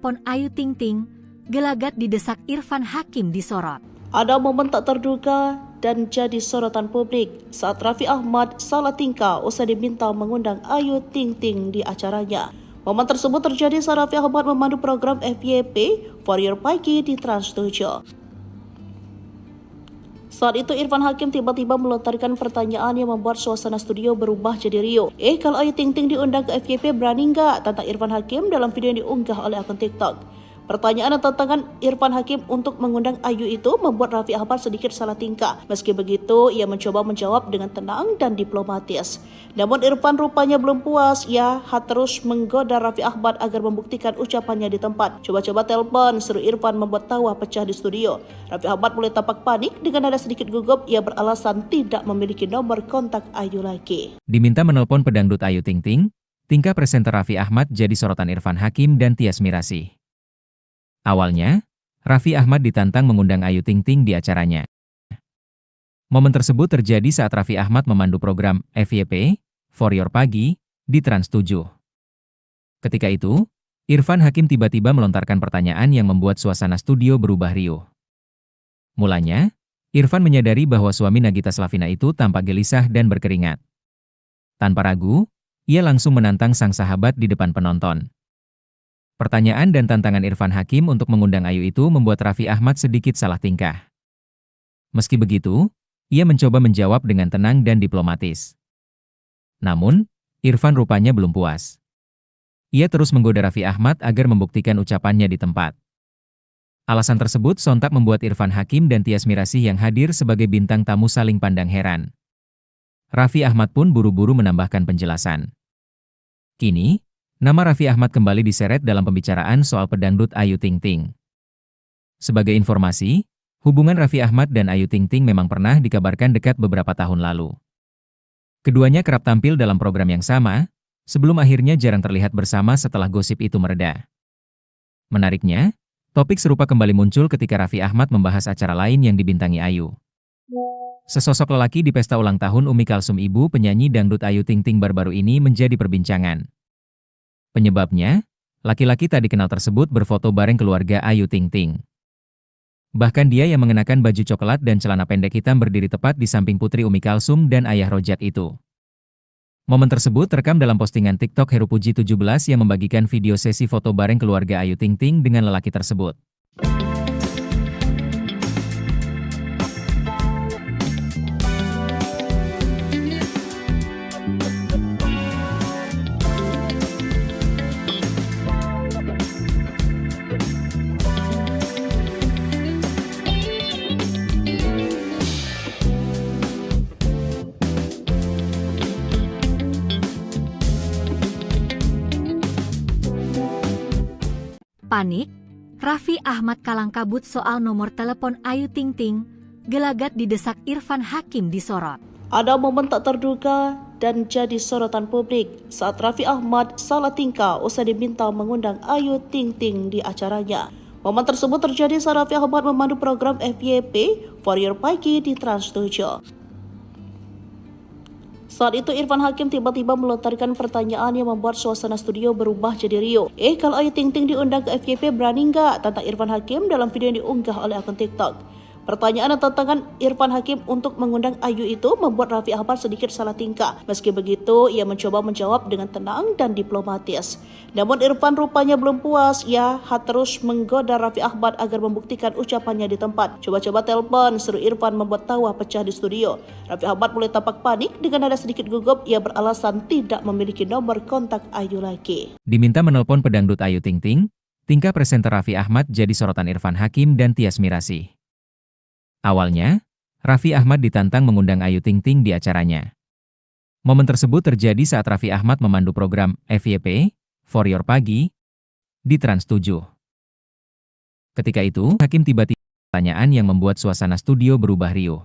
telepon Ayu Ting Ting, gelagat didesak Irfan Hakim disorot. Ada momen tak terduga dan jadi sorotan publik saat Raffi Ahmad salah tingkah usai diminta mengundang Ayu Ting Ting di acaranya. Momen tersebut terjadi saat Raffi Ahmad memandu program FYP For Your Pagi di Trans 7. Saat itu Irfan Hakim tiba-tiba melontarkan pertanyaan yang membuat suasana studio berubah jadi riuh. Kalau Ayu Ting Ting diundang ke FYP berani nggak? Tantang Irfan Hakim dalam video yang diunggah oleh akun TikTok. Pertanyaan dan tantangan Irfan Hakim untuk mengundang Ayu itu membuat Raffi Ahmad sedikit salah tingkah. Meski begitu, ia mencoba menjawab dengan tenang dan diplomatis. Namun Irfan rupanya belum puas. Ia terus menggoda Raffi Ahmad agar membuktikan ucapannya di tempat. Coba-coba telepon, seru Irfan membuat tawa pecah di studio. Raffi Ahmad mulai tampak panik dengan nada sedikit gugup. Ia beralasan tidak memiliki nomor kontak Ayu lagi. Diminta menelpon pedangdut Ayu Ting Ting, tingkah presenter Raffi Ahmad jadi sorotan Irfan Hakim dan Tyas Mirasih. Awalnya, Raffi Ahmad ditantang mengundang Ayu Ting Ting di acaranya. Momen tersebut terjadi saat Raffi Ahmad memandu program FYP, For Your Pagi, di Trans 7. Ketika itu, Irfan Hakim tiba-tiba melontarkan pertanyaan yang membuat suasana studio berubah riuh. Mulanya, Irfan menyadari bahwa suami Nagita Slavina itu tampak gelisah dan berkeringat. Tanpa ragu, ia langsung menantang sang sahabat di depan penonton. Pertanyaan dan tantangan Irfan Hakim untuk mengundang Ayu itu membuat Raffi Ahmad sedikit salah tingkah. Meski begitu, ia mencoba menjawab dengan tenang dan diplomatis. Namun, Irfan rupanya belum puas. Ia terus menggoda Raffi Ahmad agar membuktikan ucapannya di tempat. Alasan tersebut sontak membuat Irfan Hakim dan Tyas Mirasih yang hadir sebagai bintang tamu saling pandang heran. Raffi Ahmad pun buru-buru menambahkan penjelasan. Kini, nama Raffi Ahmad kembali diseret dalam pembicaraan soal pedangdut Ayu Ting Ting. Sebagai informasi, hubungan Raffi Ahmad dan Ayu Ting Ting memang pernah dikabarkan dekat beberapa tahun lalu. Keduanya kerap tampil dalam program yang sama, sebelum akhirnya jarang terlihat bersama setelah gosip itu mereda. Menariknya, topik serupa kembali muncul ketika Raffi Ahmad membahas acara lain yang dibintangi Ayu. Sesosok lelaki di pesta ulang tahun Umi Kalsum ibu penyanyi dangdut Ayu Ting Ting baru-baru ini menjadi perbincangan. Penyebabnya, laki-laki tak dikenal tersebut berfoto bareng keluarga Ayu Ting Ting. Bahkan dia yang mengenakan baju coklat dan celana pendek hitam berdiri tepat di samping putri Umi Kalsum dan ayah Rojak itu. Momen tersebut terekam dalam postingan TikTok Heru Puji 17 yang membagikan video sesi foto bareng keluarga Ayu Ting Ting dengan lelaki tersebut. Panik, Raffi Ahmad kalang kabut soal nomor telepon Ayu Ting Ting, gelagat didesak Irfan Hakim disorot. Ada momen tak terduga dan jadi sorotan publik saat Raffi Ahmad salah tingkah usai diminta mengundang Ayu Ting Ting di acaranya. Momen tersebut terjadi saat Raffi Ahmad memandu program FYP For Your Pagi di Trans 7. Saat itu Irfan Hakim tiba-tiba melontarkan pertanyaan yang membuat suasana studio berubah jadi riuh. Kalau Ayu Ting Ting diundang ke FYP berani nggak? Tantang Irfan Hakim dalam video yang diunggah oleh akun TikTok. Pertanyaan dan tantangan Irfan Hakim untuk mengundang Ayu itu membuat Raffi Ahmad sedikit salah tingkah. Meski begitu, ia mencoba menjawab dengan tenang dan diplomatis. Namun Irfan rupanya belum puas. Ia terus menggoda Raffi Ahmad agar membuktikan ucapannya di tempat. Coba-coba telepon, seru Irfan membuat tawa pecah di studio. Raffi Ahmad mulai tampak panik dengan nada sedikit gugup. Ia beralasan tidak memiliki nomor kontak Ayu lagi. Diminta menelpon pedangdut Ayu Ting Ting, tingkah presenter Raffi Ahmad jadi sorotan Irfan Hakim dan Tyas Mirasih. Awalnya, Raffi Ahmad ditantang mengundang Ayu Ting Ting di acaranya. Momen tersebut terjadi saat Raffi Ahmad memandu program FYP, For Your Pagi, di Trans 7. Ketika itu, Hakim tiba-tiba pertanyaan yang membuat suasana studio berubah riuh.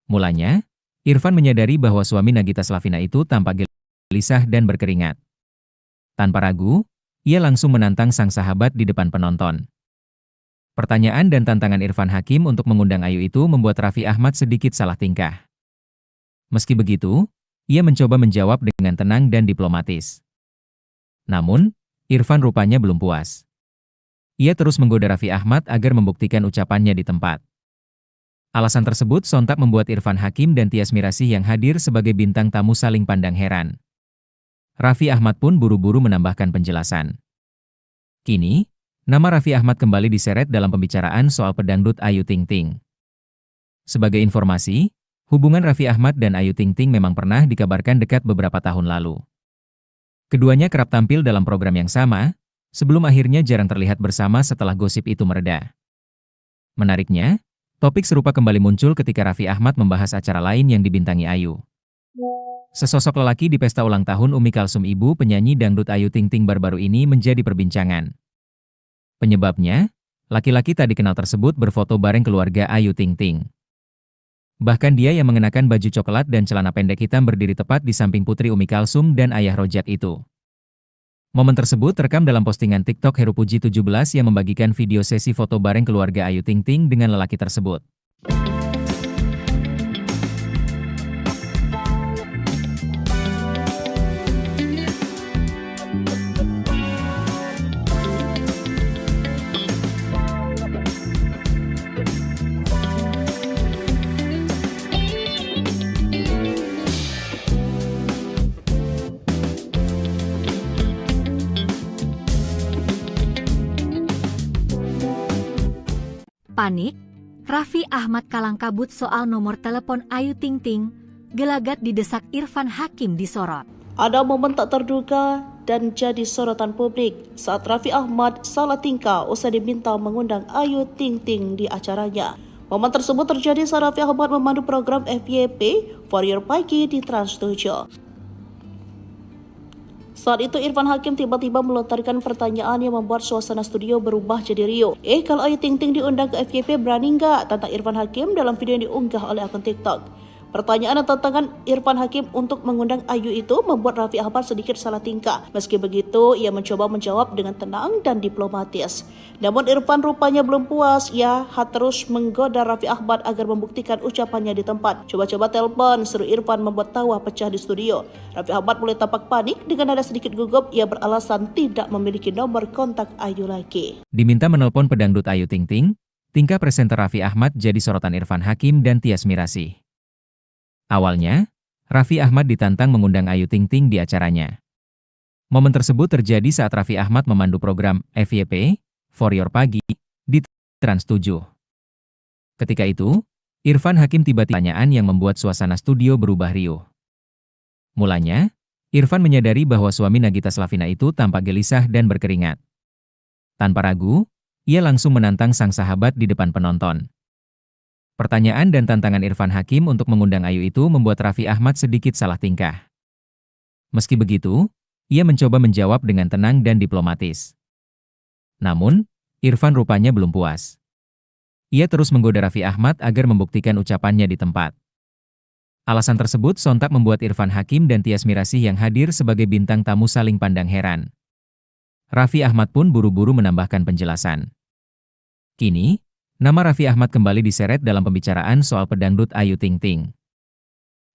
Mulanya, Irfan menyadari bahwa suami Nagita Slavina itu tampak gelisah dan berkeringat. Tanpa ragu, ia langsung menantang sang sahabat di depan penonton. Pertanyaan dan tantangan Irfan Hakim untuk mengundang Ayu itu membuat Raffi Ahmad sedikit salah tingkah. Meski begitu, ia mencoba menjawab dengan tenang dan diplomatis. Namun, Irfan rupanya belum puas. Ia terus menggoda Raffi Ahmad agar membuktikan ucapannya di tempat. Alasan tersebut sontak membuat Irfan Hakim dan Tyas Mirasih yang hadir sebagai bintang tamu saling pandang heran. Raffi Ahmad pun buru-buru menambahkan penjelasan. Kini, nama Raffi Ahmad kembali diseret dalam pembicaraan soal pedangdut Ayu Ting Ting. Sebagai informasi, hubungan Raffi Ahmad dan Ayu Ting Ting memang pernah dikabarkan dekat beberapa tahun lalu. Keduanya kerap tampil dalam program yang sama, sebelum akhirnya jarang terlihat bersama setelah gosip itu mereda. Menariknya, topik serupa kembali muncul ketika Raffi Ahmad membahas acara lain yang dibintangi Ayu. Sesosok lelaki di pesta ulang tahun Umi Kalsum, ibu penyanyi dangdut Ayu Ting Ting baru-baru ini menjadi perbincangan. Penyebabnya, laki-laki tak dikenal tersebut berfoto bareng keluarga Ayu Ting Ting. Bahkan dia yang mengenakan baju coklat dan celana pendek hitam berdiri tepat di samping putri Umi Kalsum dan ayah Rojak itu. Momen tersebut terekam dalam postingan TikTok Heru Puji 17 yang membagikan video sesi foto bareng keluarga Ayu Ting Ting dengan lelaki tersebut. Panik, Raffi Ahmad kalang kabut soal nomor telepon Ayu Ting Ting, gelagat didesak Irfan Hakim disorot. Ada momen tak terduga dan jadi sorotan publik saat Raffi Ahmad salah tingkah usai diminta mengundang Ayu Ting Ting di acaranya. Momen tersebut terjadi saat Raffi Ahmad memandu program FYP Warrior Pagi di Trans 7. Saat itu Irfan Hakim tiba-tiba melontarkan pertanyaan yang membuat suasana studio berubah jadi riuh. Kalau Ayu Ting Ting diundang ke FYP berani nggak? Tantang Irfan Hakim dalam video yang diunggah oleh akun TikTok. Pertanyaan dan tantangan Irfan Hakim untuk mengundang Ayu itu membuat Raffi Ahmad sedikit salah tingkah. Meski begitu, ia mencoba menjawab dengan tenang dan diplomatis. Namun Irfan rupanya belum puas. Ia terus menggoda Raffi Ahmad agar membuktikan ucapannya di tempat. Coba-coba telepon, seru Irfan membuat tawa pecah di studio. Raffi Ahmad mulai tampak panik dengan nada sedikit gugup. Ia beralasan tidak memiliki nomor kontak Ayu lagi. Diminta menelpon pedangdut Ayu Ting Ting, tingkah presenter Raffi Ahmad jadi sorotan Irfan Hakim dan Tyas Mirasih. Awalnya, Raffi Ahmad ditantang mengundang Ayu Ting Ting di acaranya. Momen tersebut terjadi saat Raffi Ahmad memandu program FYP Warrior Pagi di Trans 7. Ketika itu, Irfan Hakim tiba-tiba pertanyaan yang membuat suasana studio berubah riuh. Mulanya, Irfan menyadari bahwa suami Nagita Slavina itu tampak gelisah dan berkeringat. Tanpa ragu, ia langsung menantang sang sahabat di depan penonton. Pertanyaan dan tantangan Irfan Hakim untuk mengundang Ayu itu membuat Raffi Ahmad sedikit salah tingkah. Meski begitu, ia mencoba menjawab dengan tenang dan diplomatis. Namun, Irfan rupanya belum puas. Ia terus menggoda Raffi Ahmad agar membuktikan ucapannya di tempat. Alasan tersebut sontak membuat Irfan Hakim dan Tyas Mirasih yang hadir sebagai bintang tamu saling pandang heran. Raffi Ahmad pun buru-buru menambahkan penjelasan. Kini, nama Raffi Ahmad kembali diseret dalam pembicaraan soal pedangdut Ayu Ting Ting.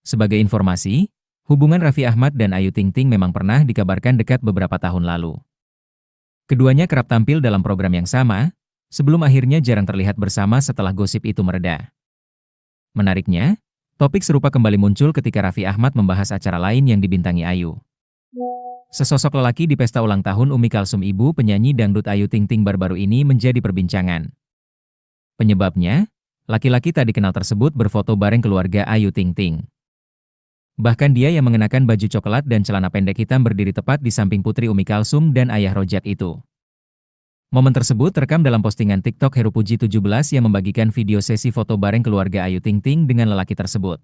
Sebagai informasi, hubungan Raffi Ahmad dan Ayu Ting Ting memang pernah dikabarkan dekat beberapa tahun lalu. Keduanya kerap tampil dalam program yang sama, sebelum akhirnya jarang terlihat bersama setelah gosip itu mereda. Menariknya, topik serupa kembali muncul ketika Raffi Ahmad membahas acara lain yang dibintangi Ayu. Sesosok lelaki di pesta ulang tahun Umi Kalsum, ibu penyanyi dangdut Ayu Ting Ting baru-baru ini menjadi perbincangan. Penyebabnya, laki-laki tak dikenal tersebut berfoto bareng keluarga Ayu Ting Ting. Bahkan dia yang mengenakan baju coklat dan celana pendek hitam berdiri tepat di samping putri Umi Kalsum dan ayah Rojak itu. Momen tersebut terekam dalam postingan TikTok Heru Puji 17 yang membagikan video sesi foto bareng keluarga Ayu Ting Ting dengan lelaki tersebut.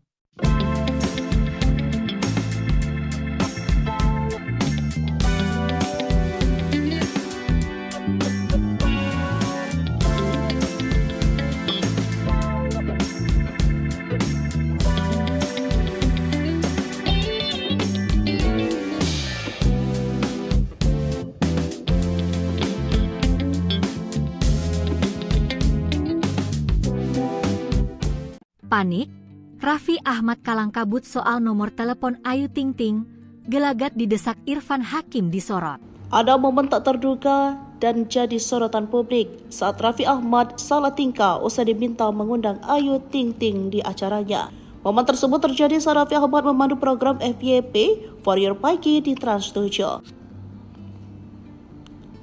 Panik, Raffi Ahmad kalang kabut soal nomor telepon Ayu Ting Ting, gelagat didesak Irfan Hakim disorot. Ada momen tak terduga dan jadi sorotan publik saat Raffi Ahmad salah tingkah usai diminta mengundang Ayu Ting Ting di acaranya. Momen tersebut terjadi saat Raffi Ahmad memandu program FYP Warrior Pagi di Trans 7.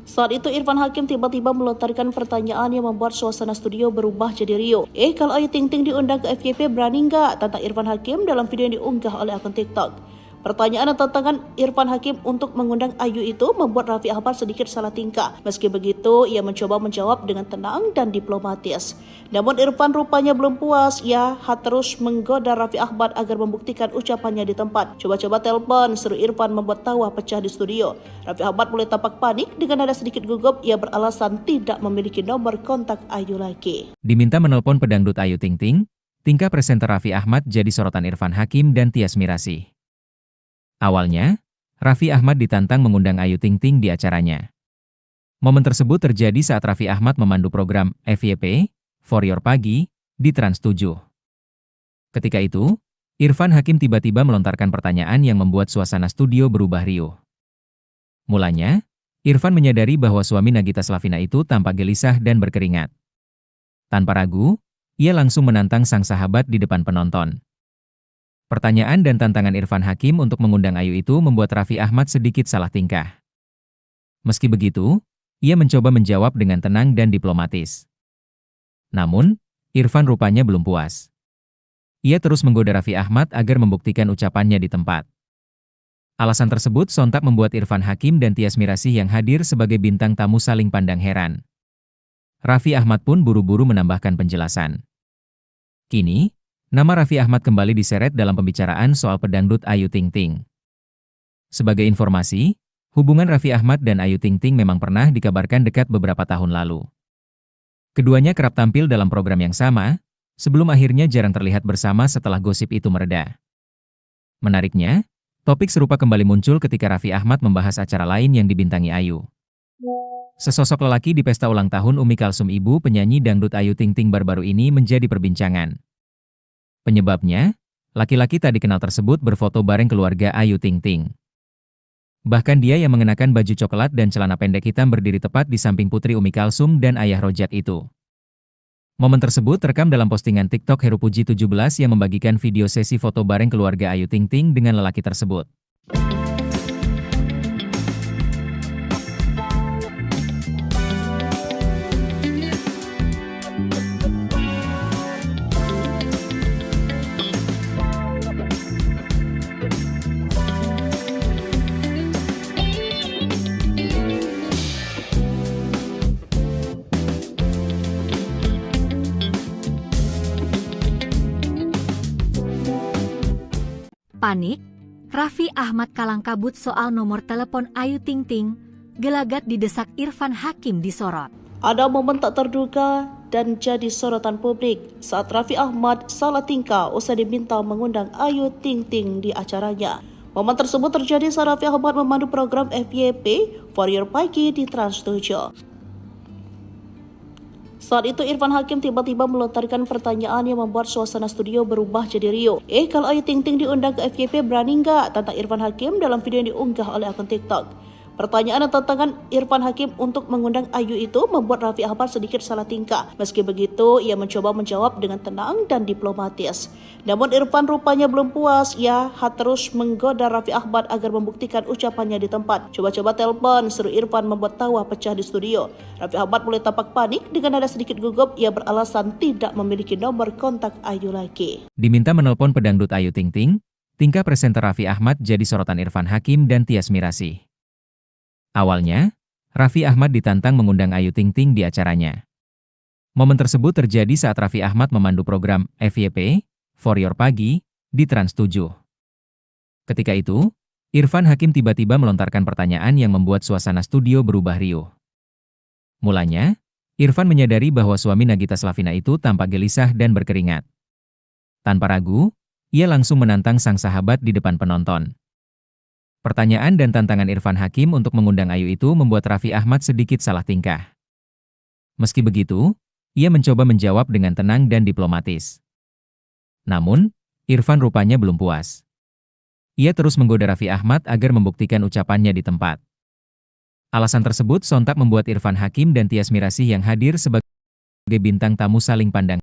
Saat itu Irfan Hakim tiba-tiba melontarkan pertanyaan yang membuat suasana studio berubah jadi riuh. Kalau Ayu Ting Ting diundang ke FYP berani nggak? Tantang Irfan Hakim dalam video yang diunggah oleh akun TikTok. Pertanyaan dan tantangan Irfan Hakim untuk mengundang Ayu itu membuat Raffi Ahmad sedikit salah tingkah. Meski begitu, ia mencoba menjawab dengan tenang dan diplomatis. Namun Irfan rupanya belum puas. Ia terus menggoda Raffi Ahmad agar membuktikan ucapannya di tempat. Coba-coba telepon, seru Irfan membuat tawa pecah di studio. Raffi Ahmad mulai tampak panik dengan nada sedikit gugup. Ia beralasan tidak memiliki nomor kontak Ayu lagi. Diminta menelpon pedangdut Ayu Ting Ting, tingkah presenter Raffi Ahmad jadi sorotan Irfan Hakim dan Tyas Mirasih. Awalnya, Raffi Ahmad ditantang mengundang Ayu Ting Ting di acaranya. Momen tersebut terjadi saat Raffi Ahmad memandu program FYP Warrior Pagi di Trans 7. Ketika itu, Irfan Hakim tiba-tiba melontarkan pertanyaan yang membuat suasana studio berubah riuh. Mulanya, Irfan menyadari bahwa suami Nagita Slavina itu tampak gelisah dan berkeringat. Tanpa ragu, ia langsung menantang sang sahabat di depan penonton. Pertanyaan dan tantangan Irfan Hakim untuk mengundang Ayu itu membuat Raffi Ahmad sedikit salah tingkah. Meski begitu, ia mencoba menjawab dengan tenang dan diplomatis. Namun, Irfan rupanya belum puas. Ia terus menggoda Raffi Ahmad agar membuktikan ucapannya di tempat. Alasan tersebut sontak membuat Irfan Hakim dan Tyas Mirasih yang hadir sebagai bintang tamu saling pandang heran. Raffi Ahmad pun buru-buru menambahkan penjelasan. Kini, nama Raffi Ahmad kembali diseret dalam pembicaraan soal pedangdut Ayu Ting Ting. Sebagai informasi, hubungan Raffi Ahmad dan Ayu Ting Ting memang pernah dikabarkan dekat beberapa tahun lalu. Keduanya kerap tampil dalam program yang sama, sebelum akhirnya jarang terlihat bersama setelah gosip itu mereda. Menariknya, topik serupa kembali muncul ketika Raffi Ahmad membahas acara lain yang dibintangi Ayu. Sesosok lelaki di pesta ulang tahun Umi Kalsum ibu penyanyi dangdut Ayu Ting Ting baru-baru ini menjadi perbincangan. Penyebabnya, laki-laki tak dikenal tersebut berfoto bareng keluarga Ayu Ting Ting. Bahkan dia yang mengenakan baju coklat dan celana pendek hitam berdiri tepat di samping putri Umi Kalsum dan ayah Rojak itu. Momen tersebut terekam dalam postingan TikTok Heru Puji 17 yang membagikan video sesi foto bareng keluarga Ayu Ting Ting dengan lelaki tersebut. Panik, Raffi Ahmad kalang kabut soal nomor telepon Ayu Ting Ting, gelagat didesak Irfan Hakim disorot. Ada momen tak terduga dan jadi sorotan publik saat Raffi Ahmad salah tingkah usai diminta mengundang Ayu Ting Ting di acaranya. Momen tersebut terjadi saat Raffi Ahmad memandu program FYP Warrior Pagi di Trans 7. Saat itu Irfan Hakim tiba-tiba melontarkan pertanyaan yang membuat suasana studio berubah jadi riuh. Kalau Ayu Ting Ting diundang ke FYP berani nggak? Tantang Irfan Hakim dalam video yang diunggah oleh akun TikTok. Pertanyaan dan tantangan Irfan Hakim untuk mengundang Ayu itu membuat Raffi Ahmad sedikit salah tingkah. Meski begitu, ia mencoba menjawab dengan tenang dan diplomatis. Namun Irfan rupanya belum puas. Ia terus menggoda Raffi Ahmad agar membuktikan ucapannya di tempat. Coba-coba telepon, seru Irfan membuat tawa pecah di studio. Raffi Ahmad mulai tampak panik dengan nada sedikit gugup. Ia beralasan tidak memiliki nomor kontak Ayu lagi. Diminta menelpon pedangdut Ayu Ting Ting, tingkah presenter Raffi Ahmad jadi sorotan Irfan Hakim dan Tyas Mirasih. Awalnya, Raffi Ahmad ditantang mengundang Ayu Ting Ting di acaranya. Momen tersebut terjadi saat Raffi Ahmad memandu program FYP Warrior Pagi di Trans 7. Ketika itu, Irfan Hakim tiba-tiba melontarkan pertanyaan yang membuat suasana studio berubah riuh. Mulanya, Irfan menyadari bahwa suami Nagita Slavina itu tampak gelisah dan berkeringat. Tanpa ragu, ia langsung menantang sang sahabat di depan penonton. Pertanyaan dan tantangan Irfan Hakim untuk mengundang Ayu itu membuat Raffi Ahmad sedikit salah tingkah. Meski begitu, ia mencoba menjawab dengan tenang dan diplomatis. Namun, Irfan rupanya belum puas. Ia terus menggoda Raffi Ahmad agar membuktikan ucapannya di tempat. Alasan tersebut sontak membuat Irfan Hakim dan Tyas Mirasih yang hadir sebagai bintang tamu saling pandang.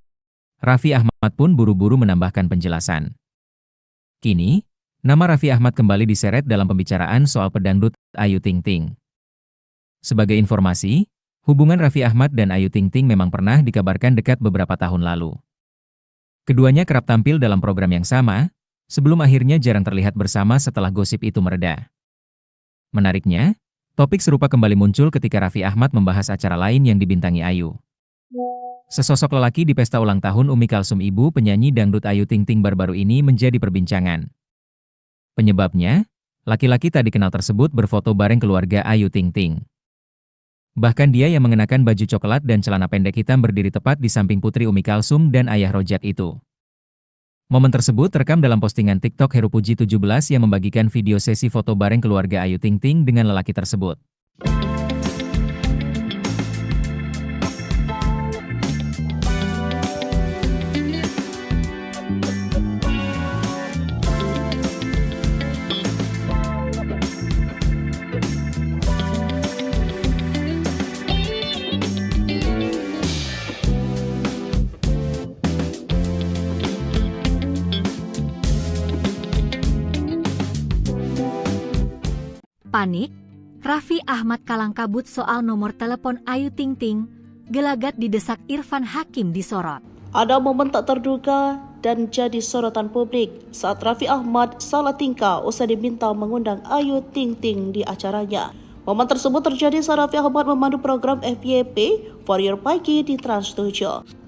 Raffi Ahmad pun buru-buru menambahkan penjelasan. Kini, nama Raffi Ahmad kembali diseret dalam pembicaraan soal pedangdut Ayu Ting Ting. Sebagai informasi, hubungan Raffi Ahmad dan Ayu Ting Ting memang pernah dikabarkan dekat beberapa tahun lalu. Keduanya kerap tampil dalam program yang sama, sebelum akhirnya jarang terlihat bersama setelah gosip itu mereda. Menariknya, topik serupa kembali muncul ketika Raffi Ahmad membahas acara lain yang dibintangi Ayu. Sesosok lelaki di pesta ulang tahun Umi Kalsum ibu penyanyi dangdut Ayu Ting Ting baru-baru ini menjadi perbincangan. Penyebabnya, laki-laki tak dikenal tersebut berfoto bareng keluarga Ayu Ting Ting. Bahkan dia yang mengenakan baju coklat dan celana pendek hitam berdiri tepat di samping putri Umi Kalsum dan ayah Rojak itu. Momen tersebut terekam dalam postingan TikTok Heru Puji 17 yang membagikan video sesi foto bareng keluarga Ayu Ting Ting dengan lelaki tersebut. Panik, Raffi Ahmad kalang kabut soal nomor telepon Ayu Ting Ting, gelagat didesak Irfan Hakim disorot. Ada momen tak terduga dan jadi sorotan publik saat Raffi Ahmad salah tingkah usai diminta mengundang Ayu Ting Ting di acaranya. Momen tersebut terjadi saat Raffi Ahmad memandu program FYP Warrior Pagi di Trans 7.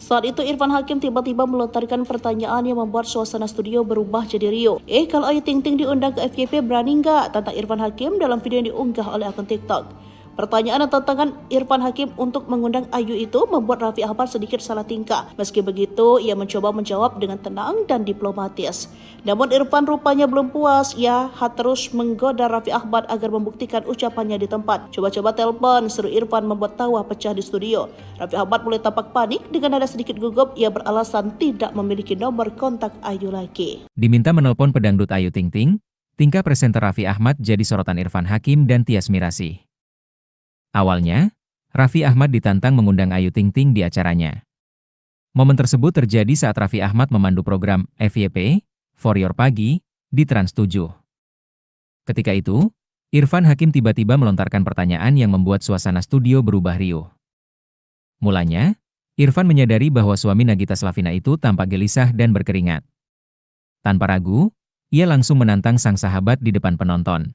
Saat itu Irfan Hakim tiba-tiba melontarkan pertanyaan yang membuat suasana studio berubah jadi riuh. Kalau Ayu Ting Ting diundang ke FYP berani nggak? Tantang Irfan Hakim dalam video yang diunggah oleh akun TikTok. Pertanyaan dan tantangan Irfan Hakim untuk mengundang Ayu itu membuat Raffi Ahmad sedikit salah tingkah. Meski begitu, ia mencoba menjawab dengan tenang dan diplomatis. Namun Irfan rupanya belum puas. Ia terus menggoda Raffi Ahmad agar membuktikan ucapannya di tempat. Coba-coba telepon, seru Irfan membuat tawa pecah di studio. Raffi Ahmad mulai tampak panik dengan nada sedikit gugup. Ia beralasan tidak memiliki nomor kontak Ayu lagi. Diminta menelpon pedangdut Ayu Ting Ting, tingkah presenter Raffi Ahmad jadi sorotan Irfan Hakim dan Tyas Mirasih. Awalnya, Raffi Ahmad ditantang mengundang Ayu Ting Ting di acaranya. Momen tersebut terjadi saat Raffi Ahmad memandu program FYP, Warrior Pagi, di Trans 7. Ketika itu, Irfan Hakim tiba-tiba melontarkan pertanyaan yang membuat suasana studio berubah riuh. Mulanya, Irfan menyadari bahwa suami Nagita Slavina itu tampak gelisah dan berkeringat. Tanpa ragu, ia langsung menantang sang sahabat di depan penonton.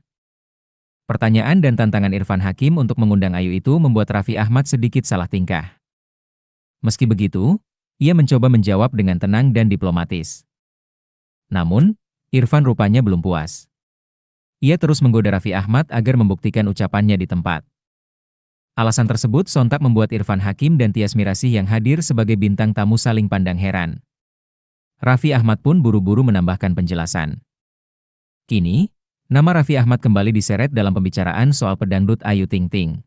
Pertanyaan dan tantangan Irfan Hakim untuk mengundang Ayu itu membuat Raffi Ahmad sedikit salah tingkah. Meski begitu, ia mencoba menjawab dengan tenang dan diplomatis. Namun, Irfan rupanya belum puas. Ia terus menggoda Raffi Ahmad agar membuktikan ucapannya di tempat. Alasan tersebut sontak membuat Irfan Hakim dan Tyas Mirasih yang hadir sebagai bintang tamu saling pandang heran. Raffi Ahmad pun buru-buru menambahkan penjelasan. Kini, nama Raffi Ahmad kembali diseret dalam pembicaraan soal pedangdut Ayu Ting Ting.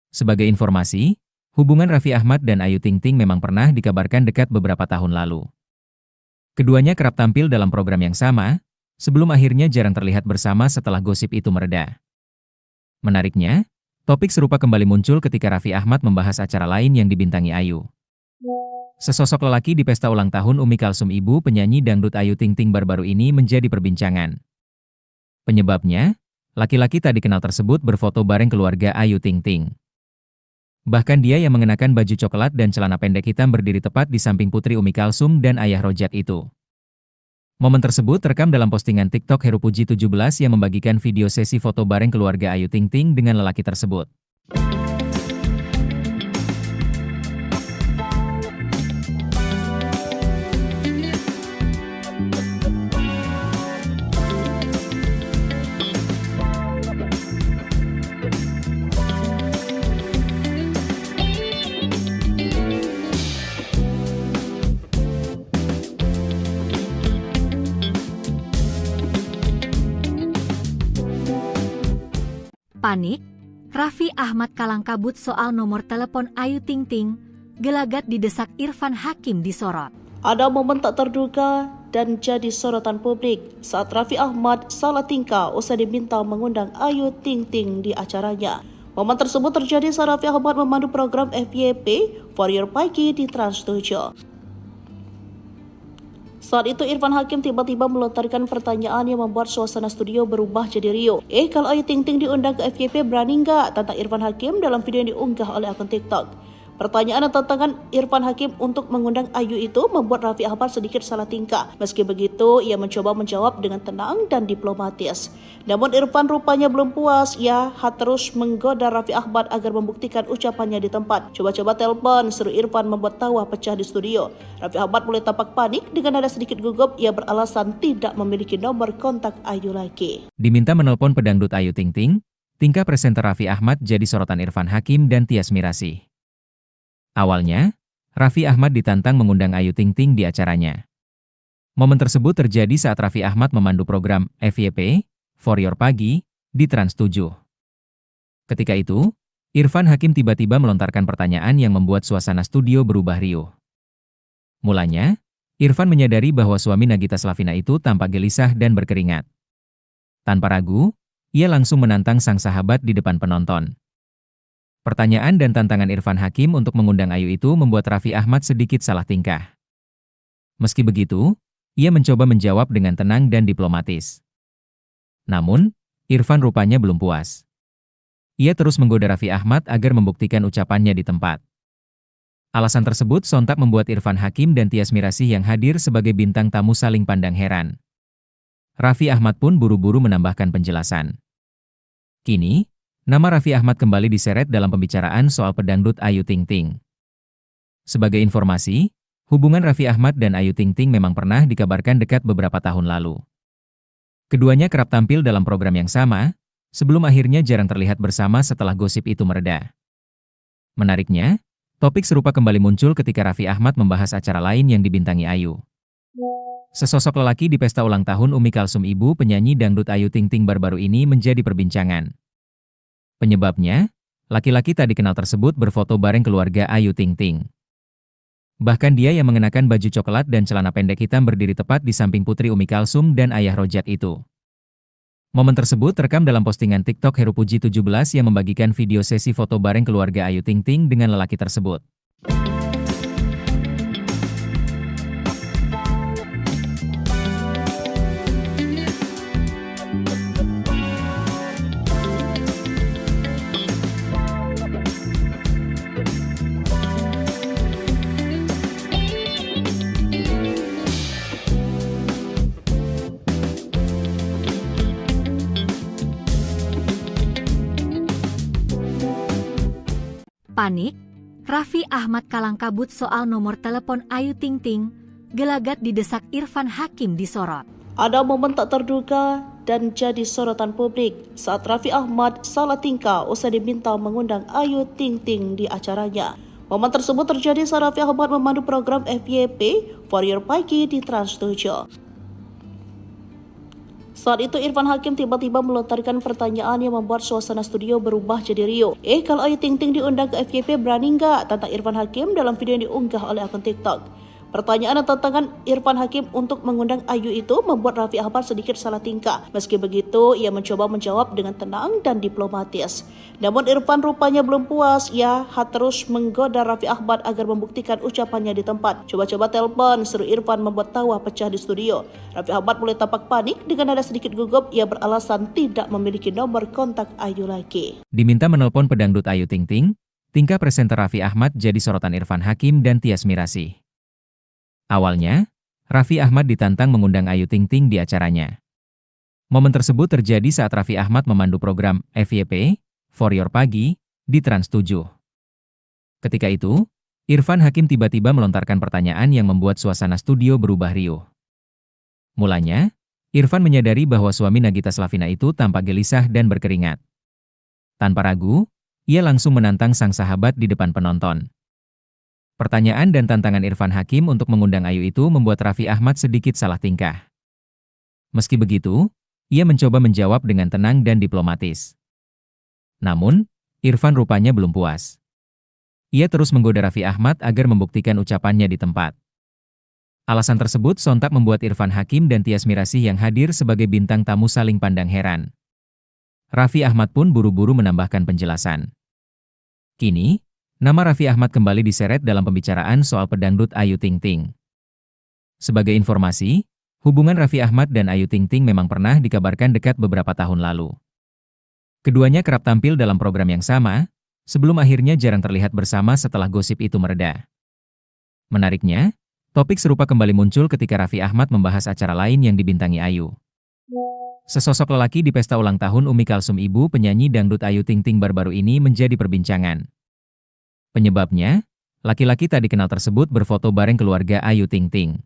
Sebagai informasi, hubungan Raffi Ahmad dan Ayu Ting Ting memang pernah dikabarkan dekat beberapa tahun lalu. Keduanya kerap tampil dalam program yang sama, sebelum akhirnya jarang terlihat bersama setelah gosip itu mereda. Menariknya, topik serupa kembali muncul ketika Raffi Ahmad membahas acara lain yang dibintangi Ayu. Sesosok lelaki di pesta ulang tahun Umi Kalsum ibu penyanyi dangdut Ayu Ting Ting baru-baru ini menjadi perbincangan. Penyebabnya, laki-laki tak dikenal tersebut berfoto bareng keluarga Ayu Ting Ting. Bahkan dia yang mengenakan baju coklat dan celana pendek hitam berdiri tepat di samping putri Umi Kalsum dan ayah Rojak itu. Momen tersebut terekam dalam postingan TikTok Heru Puji 17 yang membagikan video sesi foto bareng keluarga Ayu Ting Ting dengan lelaki tersebut. Panik, Raffi Ahmad kalang kabut soal nomor telepon Ayu Ting Ting, gelagat didesak Irfan Hakim disorot. Ada momen tak terduga dan jadi sorotan publik saat Raffi Ahmad salah tingkah usai diminta mengundang Ayu Ting Ting di acaranya. Momen tersebut terjadi saat Raffi Ahmad memandu program FYP Warrior Pagi di Trans 7. Saat itu Irfan Hakim tiba-tiba melontarkan pertanyaan yang membuat suasana studio berubah jadi riuh. Kalau Ayu Ting Ting diundang ke FYP berani nggak? Tantang Irfan Hakim dalam video yang diunggah oleh akun TikTok. Pertanyaan dan tantangan Irfan Hakim untuk mengundang Ayu itu membuat Raffi Ahmad sedikit salah tingkah. Meski begitu, ia mencoba menjawab dengan tenang dan diplomatis. Namun Irfan rupanya belum puas. Ia terus menggoda Raffi Ahmad agar membuktikan ucapannya di tempat. Coba-coba telepon, seru Irfan membuat tawa pecah di studio. Raffi Ahmad mulai tampak panik dengan nada sedikit gugup. Ia beralasan tidak memiliki nomor kontak Ayu lagi. Diminta menelpon pedangdut Ayu Ting Ting, tingkah presenter Raffi Ahmad jadi sorotan Irfan Hakim dan Tyas Mirasih. Awalnya, Raffi Ahmad ditantang mengundang Ayu Ting Ting di acaranya. Momen tersebut terjadi saat Raffi Ahmad memandu program FYP, Warrior Pagi, di Trans 7. Ketika itu, Irfan Hakim tiba-tiba melontarkan pertanyaan yang membuat suasana studio berubah riuh. Mulanya, Irfan menyadari bahwa suami Nagita Slavina itu tampak gelisah dan berkeringat. Tanpa ragu, ia langsung menantang sang sahabat di depan penonton. Pertanyaan dan tantangan Irfan Hakim untuk mengundang Ayu itu membuat Raffi Ahmad sedikit salah tingkah. Meski begitu, ia mencoba menjawab dengan tenang dan diplomatis. Namun, Irfan rupanya belum puas. Ia terus menggoda Raffi Ahmad agar membuktikan ucapannya di tempat. Alasan tersebut sontak membuat Irfan Hakim dan Tyas Mirasih yang hadir sebagai bintang tamu saling pandang heran. Raffi Ahmad pun buru-buru menambahkan penjelasan. Kini, nama Raffi Ahmad kembali diseret dalam pembicaraan soal pedangdut Ayu Ting Ting. Sebagai informasi, hubungan Raffi Ahmad dan Ayu Ting Ting memang pernah dikabarkan dekat beberapa tahun lalu. Keduanya kerap tampil dalam program yang sama, sebelum akhirnya jarang terlihat bersama setelah gosip itu mereda. Menariknya, topik serupa kembali muncul ketika Raffi Ahmad membahas acara lain yang dibintangi Ayu. Sesosok lelaki di pesta ulang tahun Umi Kalsum, ibu penyanyi dangdut Ayu Ting Ting baru-baru ini menjadi perbincangan. Penyebabnya, laki-laki tak dikenal tersebut berfoto bareng keluarga Ayu Ting Ting. Bahkan dia yang mengenakan baju coklat dan celana pendek hitam berdiri tepat di samping putri Umi Kalsum dan ayah Rojak itu. Momen tersebut terekam dalam postingan TikTok Heru Puji 17 yang membagikan video sesi foto bareng keluarga Ayu Ting Ting dengan lelaki tersebut. Panik, Raffi Ahmad kalang kabut soal nomor telepon Ayu Ting Ting, gelagat didesak Irfan Hakim disorot. Ada momen tak terduga dan jadi sorotan publik saat Raffi Ahmad salah tingkah usai diminta mengundang Ayu Ting Ting di acaranya. Momen tersebut terjadi saat Raffi Ahmad memandu program FYP Warrior Pagi di Trans 7. Saat itu Irfan Hakim tiba-tiba melontarkan pertanyaan yang membuat suasana studio berubah jadi riuh. Kalau Ayu Ting Ting diundang ke FYP berani nggak? Tantang Irfan Hakim dalam video yang diunggah oleh akun TikTok. Pertanyaan dan tantangan Irfan Hakim untuk mengundang Ayu itu membuat Raffi Ahmad sedikit salah tingkah. Meski begitu, ia mencoba menjawab dengan tenang dan diplomatis. Namun Irfan rupanya belum puas. Ia terus menggoda Raffi Ahmad agar membuktikan ucapannya di tempat. Coba-coba telepon, seru Irfan membuat tawa pecah di studio. Raffi Ahmad mulai tampak panik dengan nada sedikit gugup. Ia beralasan tidak memiliki nomor kontak Ayu lagi. Diminta menelpon pedangdut Ayu Ting Ting, tingkah presenter Raffi Ahmad jadi sorotan Irfan Hakim dan Tyas Mirasih. Awalnya, Raffi Ahmad ditantang mengundang Ayu Ting Ting di acaranya. Momen tersebut terjadi saat Raffi Ahmad memandu program FYP, Warrior Pagi, di Trans 7. Ketika itu, Irfan Hakim tiba-tiba melontarkan pertanyaan yang membuat suasana studio berubah riuh. Mulanya, Irfan menyadari bahwa suami Nagita Slavina itu tampak gelisah dan berkeringat. Tanpa ragu, ia langsung menantang sang sahabat di depan penonton. Pertanyaan dan tantangan Irfan Hakim untuk mengundang Ayu itu membuat Raffi Ahmad sedikit salah tingkah. Meski begitu, ia mencoba menjawab dengan tenang dan diplomatis. Namun, Irfan rupanya belum puas. Ia terus menggoda Raffi Ahmad agar membuktikan ucapannya di tempat. Alasan tersebut sontak membuat Irfan Hakim dan Tyas Mirasih yang hadir sebagai bintang tamu saling pandang heran. Raffi Ahmad pun buru-buru menambahkan penjelasan. Kini, nama Raffi Ahmad kembali diseret dalam pembicaraan soal pedangdut Ayu Ting Ting. Sebagai informasi, hubungan Raffi Ahmad dan Ayu Ting Ting memang pernah dikabarkan dekat beberapa tahun lalu. Keduanya kerap tampil dalam program yang sama, sebelum akhirnya jarang terlihat bersama setelah gosip itu mereda. Menariknya, topik serupa kembali muncul ketika Raffi Ahmad membahas acara lain yang dibintangi Ayu. Sesosok lelaki di pesta ulang tahun Umi Kalsum, ibu penyanyi dangdut Ayu Ting Ting baru-baru ini menjadi perbincangan. Penyebabnya, laki-laki tak dikenal tersebut berfoto bareng keluarga Ayu Ting Ting.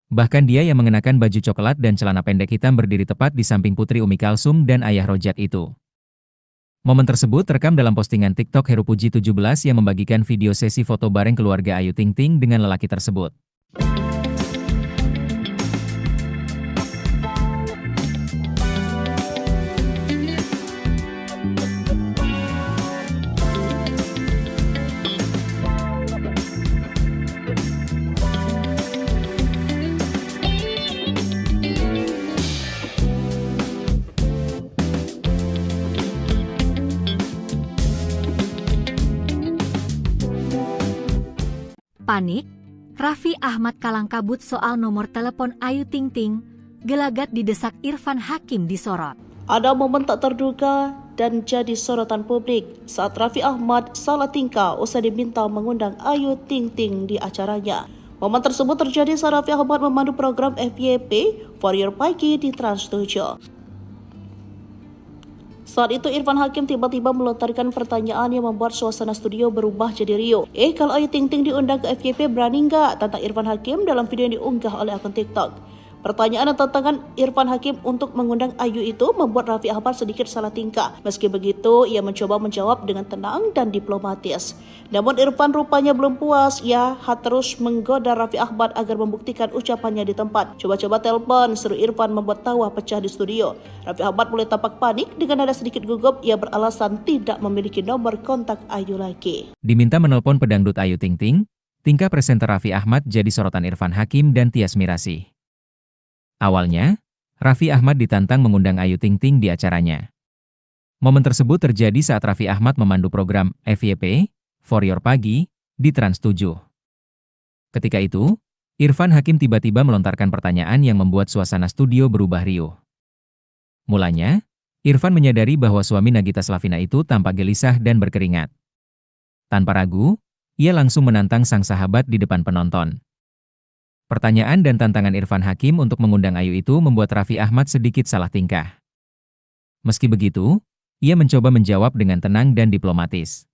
Bahkan dia yang mengenakan baju coklat dan celana pendek hitam berdiri tepat di samping putri Umi Kalsum dan ayah Rojak itu. Momen tersebut terekam dalam postingan TikTok Heru Puji 17 yang membagikan video sesi foto bareng keluarga Ayu Ting Ting dengan lelaki tersebut. Panik, Raffi Ahmad kalang kabut soal nomor telepon Ayu Ting Ting, gelagat didesak Irfan Hakim disorot. Ada momen tak terduga dan jadi sorotan publik saat Raffi Ahmad salah tingkah usai diminta mengundang Ayu Ting Ting di acaranya. Momen tersebut terjadi saat Raffi Ahmad memandu program FYP Warrior Pagi di Trans 7. Saat itu Irfan Hakim tiba-tiba melontarkan pertanyaan yang membuat suasana studio berubah jadi riuh. Kalau Ayu Ting Ting diundang ke FYP berani nggak? Tantang Irfan Hakim dalam video yang diunggah oleh akun TikTok. Pertanyaan dan tantangan Irfan Hakim untuk mengundang Ayu itu membuat Raffi Ahmad sedikit salah tingkah. Meski begitu, ia mencoba menjawab dengan tenang dan diplomatis. Namun Irfan rupanya belum puas. Ia terus menggoda Raffi Ahmad agar membuktikan ucapannya di tempat. Coba-coba telepon, seru Irfan membuat tawa pecah di studio. Raffi Ahmad mulai tampak panik dengan nada sedikit gugup. Ia beralasan tidak memiliki nomor kontak Ayu lagi. Diminta menelpon pedangdut Ayu Ting Ting, tingkah presenter Raffi Ahmad jadi sorotan Irfan Hakim dan Tyas Mirasih. Awalnya, Raffi Ahmad ditantang mengundang Ayu Ting Ting di acaranya. Momen tersebut terjadi saat Raffi Ahmad memandu program FYP Warrior Pagi di Trans 7. Ketika itu, Irfan Hakim tiba-tiba melontarkan pertanyaan yang membuat suasana studio berubah riuh. Mulanya, Irfan menyadari bahwa suami Nagita Slavina itu tampak gelisah dan berkeringat. Tanpa ragu, ia langsung menantang sang sahabat di depan penonton. Pertanyaan dan tantangan Irfan Hakim untuk mengundang Ayu itu membuat Raffi Ahmad sedikit salah tingkah. Meski begitu, ia mencoba menjawab dengan tenang dan diplomatis.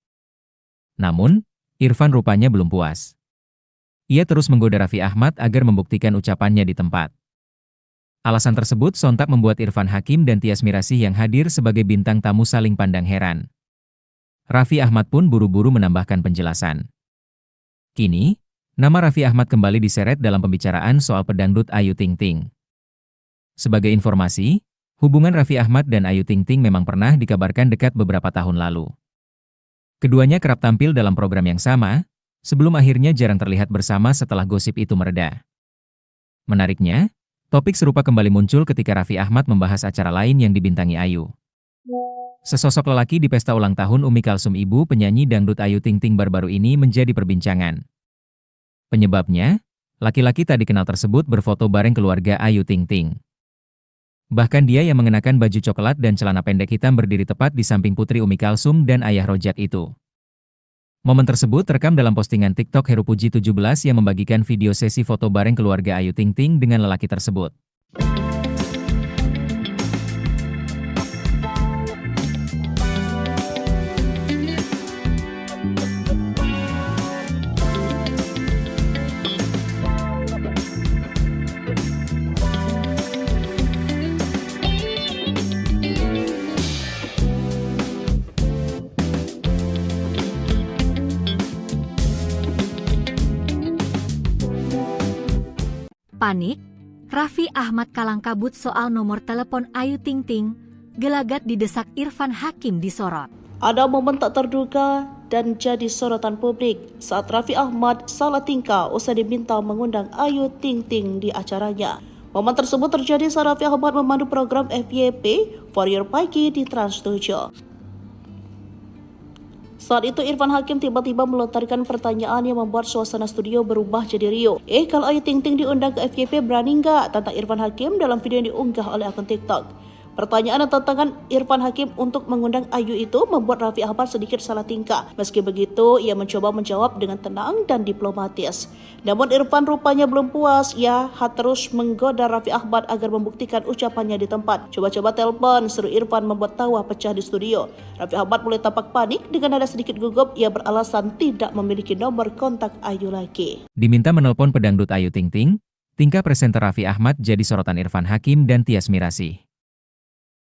Namun, Irfan rupanya belum puas. Ia terus menggoda Raffi Ahmad agar membuktikan ucapannya di tempat. Alasan tersebut sontak membuat Irfan Hakim dan Tyas Mirasih yang hadir sebagai bintang tamu saling pandang heran. Raffi Ahmad pun buru-buru menambahkan penjelasan. Kini, nama Raffi Ahmad kembali diseret dalam pembicaraan soal pedangdut Ayu Ting Ting. Sebagai informasi, hubungan Raffi Ahmad dan Ayu Ting Ting memang pernah dikabarkan dekat beberapa tahun lalu. Keduanya kerap tampil dalam program yang sama, sebelum akhirnya jarang terlihat bersama setelah gosip itu mereda. Menariknya, topik serupa kembali muncul ketika Raffi Ahmad membahas acara lain yang dibintangi Ayu. Sesosok lelaki di pesta ulang tahun Umi Kalsum, ibu penyanyi dangdut Ayu Ting Ting baru-baru ini menjadi perbincangan. Penyebabnya, laki-laki tak dikenal tersebut berfoto bareng keluarga Ayu Ting Ting. Bahkan dia yang mengenakan baju coklat dan celana pendek hitam berdiri tepat di samping putri Umi Kalsum dan ayah Rojak itu. Momen tersebut terekam dalam postingan TikTok Heru Puji 17 yang membagikan video sesi foto bareng keluarga Ayu Ting Ting dengan lelaki tersebut. Panik, Raffi Ahmad kalang kabut soal nomor telepon Ayu Ting Ting, gelagat didesak Irfan Hakim disorot. Ada momen tak terduga dan jadi sorotan publik saat Raffi Ahmad salah tingkah usai diminta mengundang Ayu Ting Ting di acaranya. Momen tersebut terjadi saat Raffi Ahmad memandu program FYP For Your Pagi di Trans 7. Saat itu Irfan Hakim tiba-tiba melontarkan pertanyaan yang membuat suasana studio berubah jadi riuh. Kalau Ayu Ting Ting diundang ke FYP berani nggak? Tantang Irfan Hakim dalam video yang diunggah oleh akun TikTok. Pertanyaan dan tantangan Irfan Hakim untuk mengundang Ayu itu membuat Raffi Ahmad sedikit salah tingkah. Meski begitu, ia mencoba menjawab dengan tenang dan diplomatis. Namun Irfan rupanya belum puas. Ia terus menggoda Raffi Ahmad agar membuktikan ucapannya di tempat. Coba-coba telepon, seru Irfan membuat tawa pecah di studio. Raffi Ahmad mulai tampak panik dengan nada sedikit gugup. Ia beralasan tidak memiliki nomor kontak Ayu lagi. Diminta menelpon pedangdut Ayu Ting Ting, tingkah presenter Raffi Ahmad jadi sorotan Irfan Hakim dan Tyas Mirasih.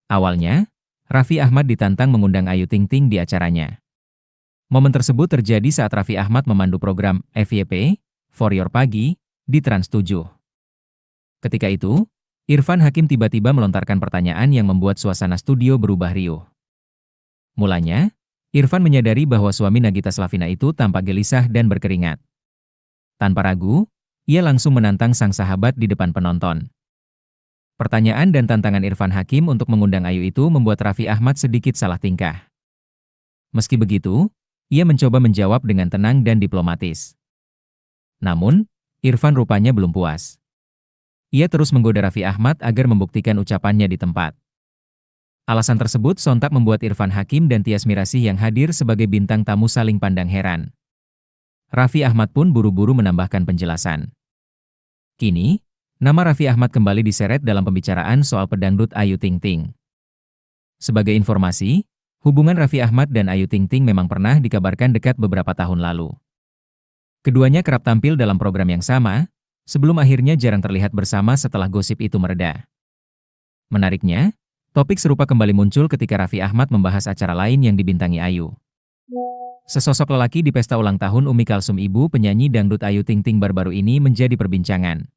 Awalnya, Raffi Ahmad ditantang mengundang Ayu Ting Ting di acaranya. Momen tersebut terjadi saat Raffi Ahmad memandu program FYP, For Your Pagi, di Trans 7. Ketika itu, Irfan Hakim tiba-tiba melontarkan pertanyaan yang membuat suasana studio berubah riuh. Mulanya, Irfan menyadari bahwa suami Nagita Slavina itu tampak gelisah dan berkeringat. Tanpa ragu, ia langsung menantang sang sahabat di depan penonton. Pertanyaan dan tantangan Irfan Hakim untuk mengundang Ayu itu membuat Raffi Ahmad sedikit salah tingkah. Meski begitu, ia mencoba menjawab dengan tenang dan diplomatis. Namun, Irfan rupanya belum puas. Ia terus menggoda Raffi Ahmad agar membuktikan ucapannya di tempat. Alasan tersebut sontak membuat Irfan Hakim dan Tyas Mirasih yang hadir sebagai bintang tamu saling pandang heran. Raffi Ahmad pun buru-buru menambahkan penjelasan. Kini, nama Raffi Ahmad kembali diseret dalam pembicaraan soal pedangdut Ayu Ting Ting. Sebagai informasi, hubungan Raffi Ahmad dan Ayu Ting Ting memang pernah dikabarkan dekat beberapa tahun lalu. Keduanya kerap tampil dalam program yang sama, sebelum akhirnya jarang terlihat bersama setelah gosip itu mereda. Menariknya, topik serupa kembali muncul ketika Raffi Ahmad membahas acara lain yang dibintangi Ayu. Sesosok lelaki di pesta ulang tahun Umi Kalsum, ibu penyanyi dangdut Ayu Ting Ting baru-baru ini menjadi perbincangan.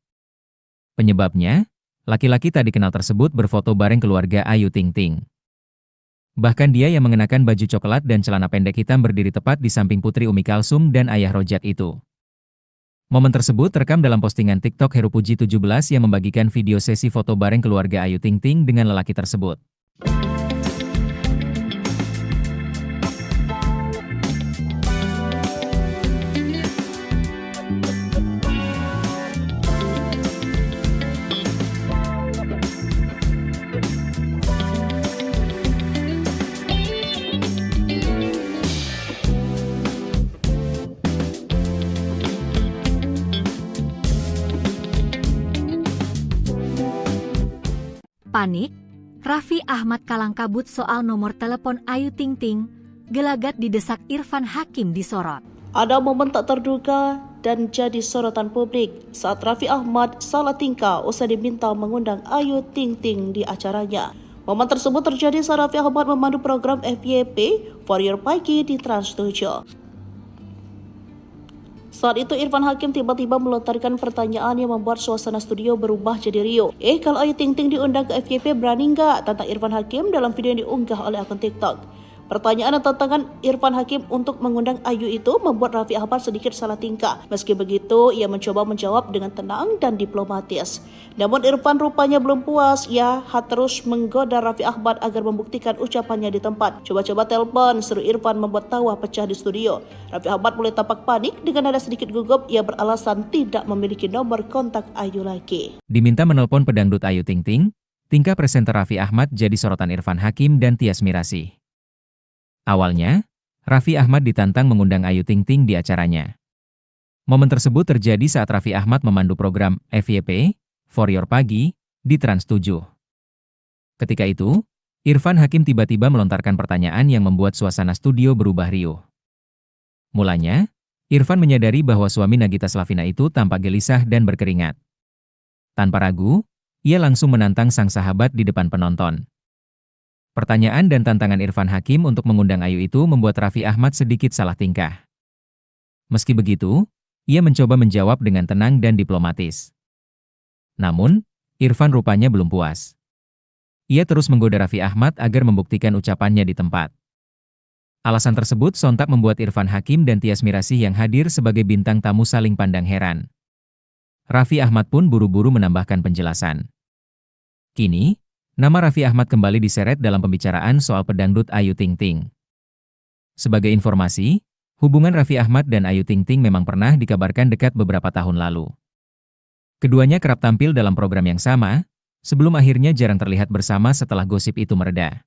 Penyebabnya, laki-laki tak dikenal tersebut berfoto bareng keluarga Ayu Ting Ting. Bahkan dia yang mengenakan baju coklat dan celana pendek hitam berdiri tepat di samping putri Umi Kalsum dan ayah Rojak itu. Momen tersebut terekam dalam postingan TikTok Heru Puji 17 yang membagikan video sesi foto bareng keluarga Ayu Ting Ting dengan lelaki tersebut. Panik, Raffi Ahmad kalang kabut soal nomor telepon Ayu Ting Ting, gelagat didesak Irfan Hakim disorot. Ada momen tak terduga dan jadi sorotan publik saat Raffi Ahmad salah tingkah usai diminta mengundang Ayu Ting Ting di acaranya. Momen tersebut terjadi saat Raffi Ahmad memandu program FYP For Your Pagi di Trans 7. Saat itu Irfan Hakim tiba-tiba melontarkan pertanyaan yang membuat suasana studio berubah jadi riuh. Kalau Ayu Ting Ting diundang ke FYP berani nggak? Tantang Irfan Hakim dalam video yang diunggah oleh akun TikTok. Pertanyaan dan tantangan Irfan Hakim untuk mengundang Ayu itu membuat Raffi Ahmad sedikit salah tingkah. Meski begitu, ia mencoba menjawab dengan tenang dan diplomatis. Namun Irfan rupanya belum puas. Ia terus menggoda Raffi Ahmad agar membuktikan ucapannya di tempat. Coba-coba telepon, seru Irfan membuat tawa pecah di studio. Raffi Ahmad mulai tampak panik dengan nada sedikit gugup. Ia beralasan tidak memiliki nomor kontak Ayu lagi. Diminta menelpon pedangdut Ayu Ting Ting, tingkah presenter Raffi Ahmad jadi sorotan Irfan Hakim dan Tyas Mirasih. Awalnya, Raffi Ahmad ditantang mengundang Ayu Ting Ting di acaranya. Momen tersebut terjadi saat Raffi Ahmad memandu program FYP, For Your Pagi, di Trans 7. Ketika itu, Irfan Hakim tiba-tiba melontarkan pertanyaan yang membuat suasana studio berubah riuh. Mulanya, Irfan menyadari bahwa suami Nagita Slavina itu tampak gelisah dan berkeringat. Tanpa ragu, ia langsung menantang sang sahabat di depan penonton. Pertanyaan dan tantangan Irfan Hakim untuk mengundang Ayu itu membuat Raffi Ahmad sedikit salah tingkah. Meski begitu, ia mencoba menjawab dengan tenang dan diplomatis. Namun, Irfan rupanya belum puas. Ia terus menggoda Raffi Ahmad agar membuktikan ucapannya di tempat. Alasan tersebut sontak membuat Irfan Hakim dan Tyas Mirasih yang hadir sebagai bintang tamu saling pandang heran. Raffi Ahmad pun buru-buru menambahkan penjelasan. Kini, nama Raffi Ahmad kembali diseret dalam pembicaraan soal pedangdut Ayu Ting Ting. Sebagai informasi, hubungan Raffi Ahmad dan Ayu Ting Ting memang pernah dikabarkan dekat beberapa tahun lalu. Keduanya kerap tampil dalam program yang sama, sebelum akhirnya jarang terlihat bersama setelah gosip itu mereda.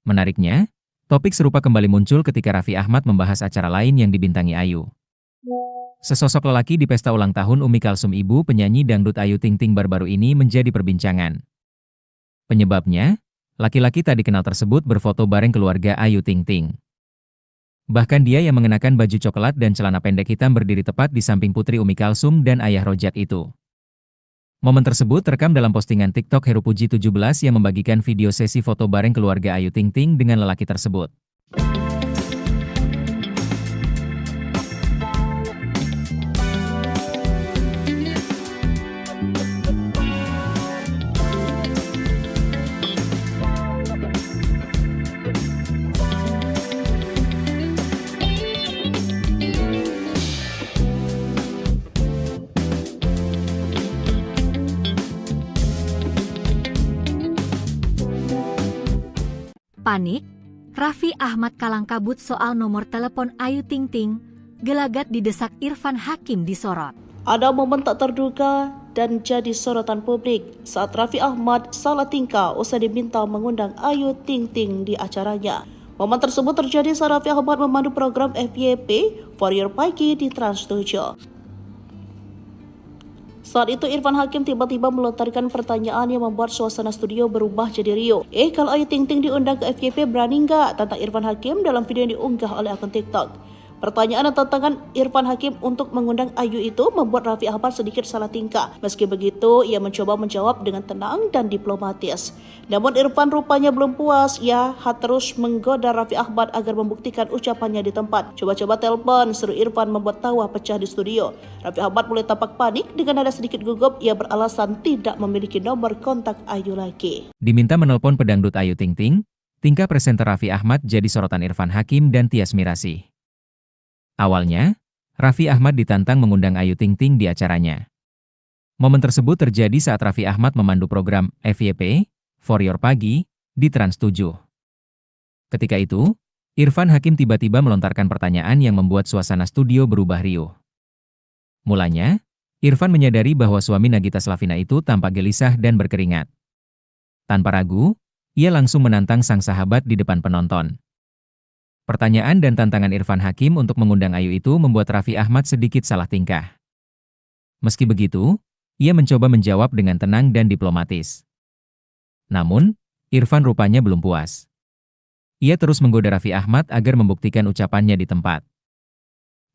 Menariknya, topik serupa kembali muncul ketika Raffi Ahmad membahas acara lain yang dibintangi Ayu. Sesosok lelaki di pesta ulang tahun Umi Kalsum, ibu penyanyi dangdut Ayu Ting Ting baru-baru ini menjadi perbincangan. Penyebabnya, laki-laki tak dikenal tersebut berfoto bareng keluarga Ayu Ting Ting. Bahkan dia yang mengenakan baju coklat dan celana pendek hitam berdiri tepat di samping putri Umi Kalsum dan ayah Rojak itu. Momen tersebut terekam dalam postingan TikTok Heru Puji 17 yang membagikan video sesi foto bareng keluarga Ayu Ting Ting dengan lelaki tersebut. Panik, Raffi Ahmad kalang kabut soal nomor telepon Ayu Ting Ting, gelagat didesak Irfan Hakim disorot. Ada momen tak terduga dan jadi sorotan publik saat Raffi Ahmad salah tingkah usai diminta mengundang Ayu Ting Ting di acaranya. Momen tersebut terjadi saat Raffi Ahmad memandu program FYP For Your Pagi di Trans 7. Saat itu Irfan Hakim tiba-tiba melontarkan pertanyaan yang membuat suasana studio berubah jadi riuh. Kalau Ayu Ting Ting diundang ke FYP berani nggak? Tantang Irfan Hakim dalam video yang diunggah oleh akun TikTok. Pertanyaan dan tantangan Irfan Hakim untuk mengundang Ayu itu membuat Raffi Ahmad sedikit salah tingkah. Meski begitu, ia mencoba menjawab dengan tenang dan diplomatis. Namun Irfan rupanya belum puas. Ia terus menggoda Raffi Ahmad agar membuktikan ucapannya di tempat. Coba-coba telepon, seru Irfan membuat tawa pecah di studio. Raffi Ahmad mulai tampak panik dengan nada sedikit gugup. Ia beralasan tidak memiliki nomor kontak Ayu lagi. Diminta menelpon pedangdut Ayu Ting Ting, tingkah presenter Raffi Ahmad jadi sorotan Irfan Hakim dan Tyas Mirasih. Awalnya, Raffi Ahmad ditantang mengundang Ayu Ting Ting di acaranya. Momen tersebut terjadi saat Raffi Ahmad memandu program FYP, For Your Pagi, di Trans 7. Ketika itu, Irfan Hakim tiba-tiba melontarkan pertanyaan yang membuat suasana studio berubah riuh. Mulanya, Irfan menyadari bahwa suami Nagita Slavina itu tampak gelisah dan berkeringat. Tanpa ragu, ia langsung menantang sang sahabat di depan penonton. Pertanyaan dan tantangan Irfan Hakim untuk mengundang Ayu itu membuat Raffi Ahmad sedikit salah tingkah. Meski begitu, ia mencoba menjawab dengan tenang dan diplomatis. Namun, Irfan rupanya belum puas. Ia terus menggoda Raffi Ahmad agar membuktikan ucapannya di tempat.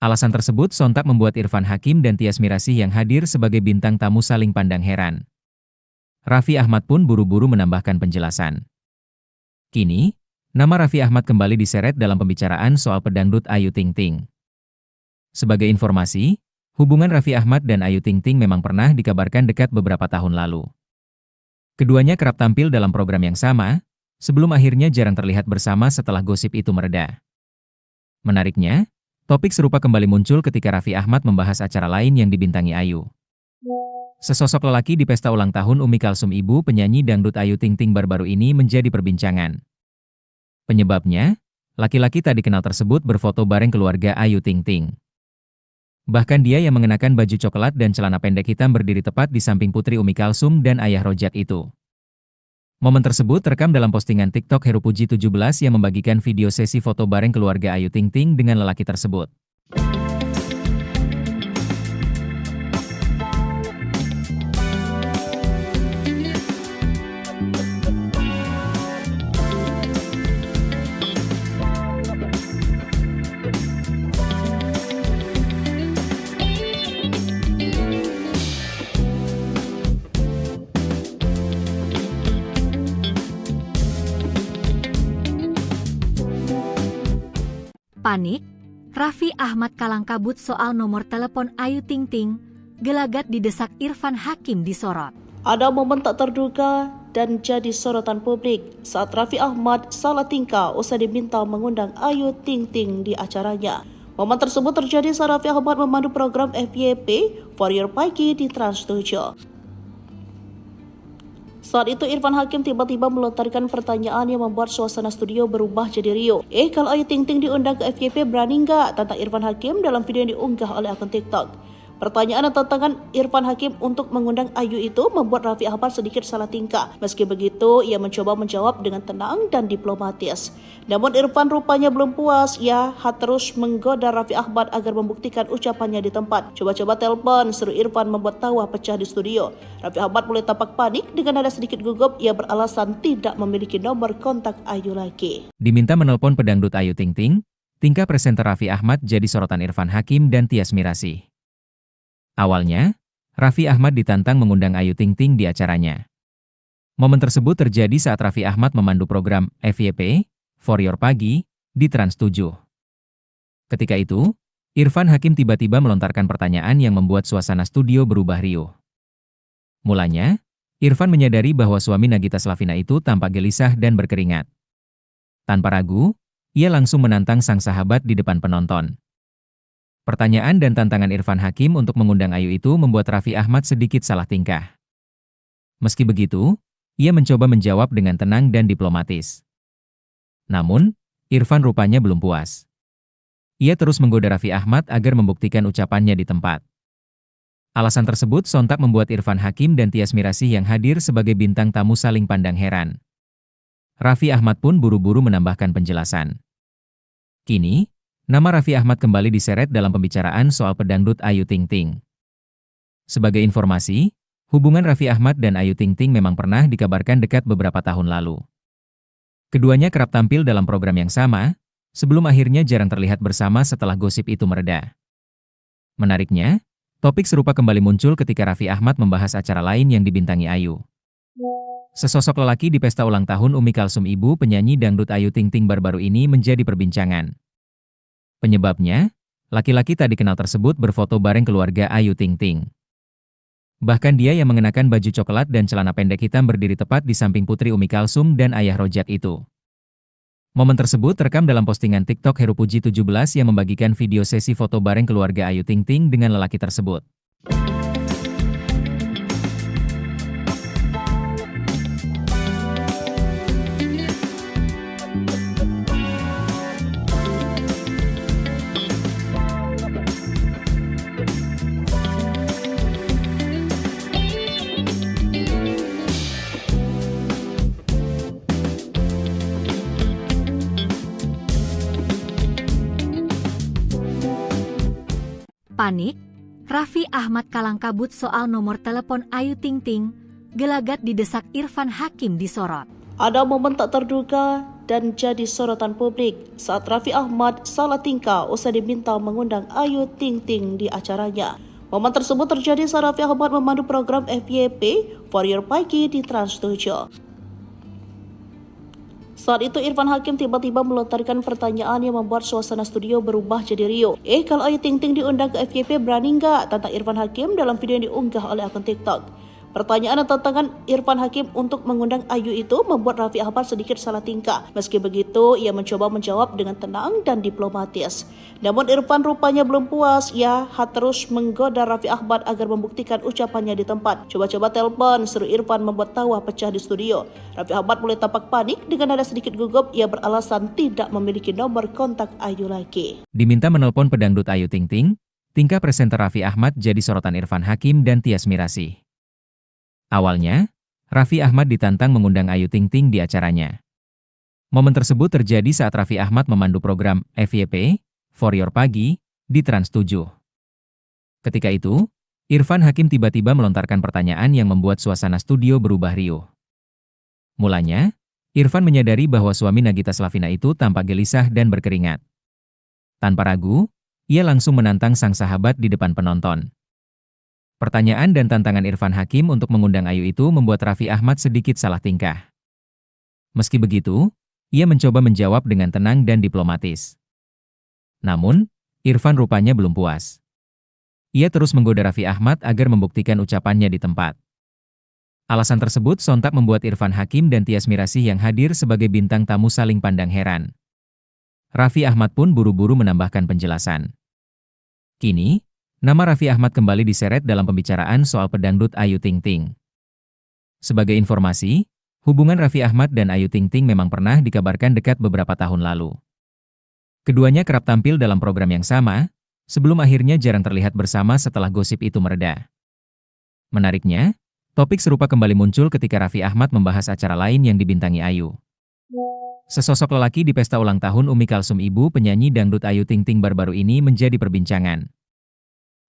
Alasan tersebut sontak membuat Irfan Hakim dan Tyas Mirasih yang hadir sebagai bintang tamu saling pandang heran. Raffi Ahmad pun buru-buru menambahkan penjelasan. Kini, nama Raffi Ahmad kembali diseret dalam pembicaraan soal pedangdut Ayu Ting Ting. Sebagai informasi, hubungan Raffi Ahmad dan Ayu Ting Ting memang pernah dikabarkan dekat beberapa tahun lalu. Keduanya kerap tampil dalam program yang sama, sebelum akhirnya jarang terlihat bersama setelah gosip itu mereda. Menariknya, topik serupa kembali muncul ketika Raffi Ahmad membahas acara lain yang dibintangi Ayu. Sesosok lelaki di pesta ulang tahun Umi Kalsum, ibu penyanyi dangdut Ayu Ting Ting baru-baru ini menjadi perbincangan. Penyebabnya, laki-laki tak dikenal tersebut berfoto bareng keluarga Ayu Ting Ting. Bahkan dia yang mengenakan baju coklat dan celana pendek hitam berdiri tepat di samping putri Umi Kalsum dan ayah Rojak itu. Momen tersebut terekam dalam postingan TikTok Heru Puji 17 yang membagikan video sesi foto bareng keluarga Ayu Ting Ting dengan lelaki tersebut. Panik, Raffi Ahmad kalang kabut soal nomor telepon Ayu Ting Ting, gelagat didesak Irfan Hakim disorot. Ada momen tak terduga dan jadi sorotan publik saat Raffi Ahmad salah tingkah usai diminta mengundang Ayu Ting Ting di acaranya. Momen tersebut terjadi saat Raffi Ahmad memandu program FYP For Your Pagi di Trans 7. Saat itu Irfan Hakim tiba-tiba melontarkan pertanyaan yang membuat suasana studio berubah jadi riuh. Kalau Ayu Ting Ting diundang ke FYP berani nggak? Tantang Irfan Hakim dalam video yang diunggah oleh akun TikTok. Pertanyaan dan tantangan Irfan Hakim untuk mengundang Ayu itu membuat Raffi Ahmad sedikit salah tingkah. Meski begitu, ia mencoba menjawab dengan tenang dan diplomatis. Namun Irfan rupanya belum puas. Ia terus menggoda Raffi Ahmad agar membuktikan ucapannya di tempat. Coba-coba telepon, seru Irfan membuat tawa pecah di studio. Raffi Ahmad mulai tampak panik dengan nada sedikit gugup. Ia beralasan tidak memiliki nomor kontak Ayu lagi. Diminta menelpon pedangdut Ayu Ting Ting, tingkah presenter Raffi Ahmad jadi sorotan Irfan Hakim dan Tyas Mirasih. Awalnya, Raffi Ahmad ditantang mengundang Ayu Ting Ting di acaranya. Momen tersebut terjadi saat Raffi Ahmad memandu program FYP, For Your Pagi, di Trans 7. Ketika itu, Irfan Hakim tiba-tiba melontarkan pertanyaan yang membuat suasana studio berubah riuh. Mulanya, Irfan menyadari bahwa suami Nagita Slavina itu tampak gelisah dan berkeringat. Tanpa ragu, ia langsung menantang sang sahabat di depan penonton. Pertanyaan dan tantangan Irfan Hakim untuk mengundang Ayu itu membuat Raffi Ahmad sedikit salah tingkah. Meski begitu, ia mencoba menjawab dengan tenang dan diplomatis. Namun, Irfan rupanya belum puas. Ia terus menggoda Raffi Ahmad agar membuktikan ucapannya di tempat. Alasan tersebut sontak membuat Irfan Hakim dan Tyas Mirasih yang hadir sebagai bintang tamu saling pandang heran. Raffi Ahmad pun buru-buru menambahkan penjelasan. Kini, nama Raffi Ahmad kembali diseret dalam pembicaraan soal pedangdut Ayu Ting Ting. Sebagai informasi, hubungan Raffi Ahmad dan Ayu Ting Ting memang pernah dikabarkan dekat beberapa tahun lalu. Keduanya kerap tampil dalam program yang sama, sebelum akhirnya jarang terlihat bersama setelah gosip itu mereda. Menariknya, topik serupa kembali muncul ketika Raffi Ahmad membahas acara lain yang dibintangi Ayu. Sesosok lelaki di pesta ulang tahun Umi Kalsum, ibu penyanyi dangdut Ayu Ting Ting baru-baru ini menjadi perbincangan. Penyebabnya, laki-laki tak dikenal tersebut berfoto bareng keluarga Ayu Ting Ting. Bahkan dia yang mengenakan baju coklat dan celana pendek hitam berdiri tepat di samping putri Umi Kalsum dan ayah Rojak itu. Momen tersebut terekam dalam postingan TikTok Heru Puji 17 yang membagikan video sesi foto bareng keluarga Ayu Ting Ting dengan lelaki tersebut. Panik, Raffi Ahmad kalang kabut soal nomor telepon Ayu Ting Ting, gelagat didesak Irfan Hakim disorot. Ada momen tak terduga dan jadi sorotan publik saat Raffi Ahmad salah tingkah usai diminta mengundang Ayu Ting Ting di acaranya. Momen tersebut terjadi saat Raffi Ahmad memandu program FYP For Your Pagi di Trans 7. Saat itu Irfan Hakim tiba-tiba melontarkan pertanyaan yang membuat suasana studio berubah jadi riuh. Kalau Ayu Ting Ting diundang ke FYP berani nggak? Tantang Irfan Hakim dalam video yang diunggah oleh akun TikTok. Pertanyaan dan tantangan Irfan Hakim untuk mengundang Ayu itu membuat Raffi Ahmad sedikit salah tingkah. Meski begitu, ia mencoba menjawab dengan tenang dan diplomatis. Namun Irfan rupanya belum puas. Ia terus menggoda Raffi Ahmad agar membuktikan ucapannya di tempat. Coba-coba telepon, seru Irfan membuat tawa pecah di studio. Raffi Ahmad mulai tampak panik dengan nada sedikit gugup. Ia beralasan tidak memiliki nomor kontak Ayu lagi. Diminta menelpon pedangdut Ayu Ting Ting, tingkah presenter Raffi Ahmad jadi sorotan Irfan Hakim dan Tyas Mirasih. Awalnya, Raffi Ahmad ditantang mengundang Ayu Ting Ting di acaranya. Momen tersebut terjadi saat Raffi Ahmad memandu program FYP, For Your Pagi, di Trans 7. Ketika itu, Irfan Hakim tiba-tiba melontarkan pertanyaan yang membuat suasana studio berubah riuh. Mulanya, Irfan menyadari bahwa suami Nagita Slavina itu tampak gelisah dan berkeringat. Tanpa ragu, ia langsung menantang sang sahabat di depan penonton. Pertanyaan dan tantangan Irfan Hakim untuk mengundang Ayu itu membuat Raffi Ahmad sedikit salah tingkah. Meski begitu, ia mencoba menjawab dengan tenang dan diplomatis. Namun, Irfan rupanya belum puas. Ia terus menggoda Raffi Ahmad agar membuktikan ucapannya di tempat. Alasan tersebut sontak membuat Irfan Hakim dan Tyas Mirasih yang hadir sebagai bintang tamu saling pandang heran. Raffi Ahmad pun buru-buru menambahkan penjelasan. Kini, nama Raffi Ahmad kembali diseret dalam pembicaraan soal pedangdut Ayu Ting Ting. Sebagai informasi, hubungan Raffi Ahmad dan Ayu Ting Ting memang pernah dikabarkan dekat beberapa tahun lalu. Keduanya kerap tampil dalam program yang sama, sebelum akhirnya jarang terlihat bersama setelah gosip itu mereda. Menariknya, topik serupa kembali muncul ketika Raffi Ahmad membahas acara lain yang dibintangi Ayu. Sesosok lelaki di pesta ulang tahun Umi Kalsum, ibu penyanyi dangdut Ayu Ting Ting baru-baru ini menjadi perbincangan.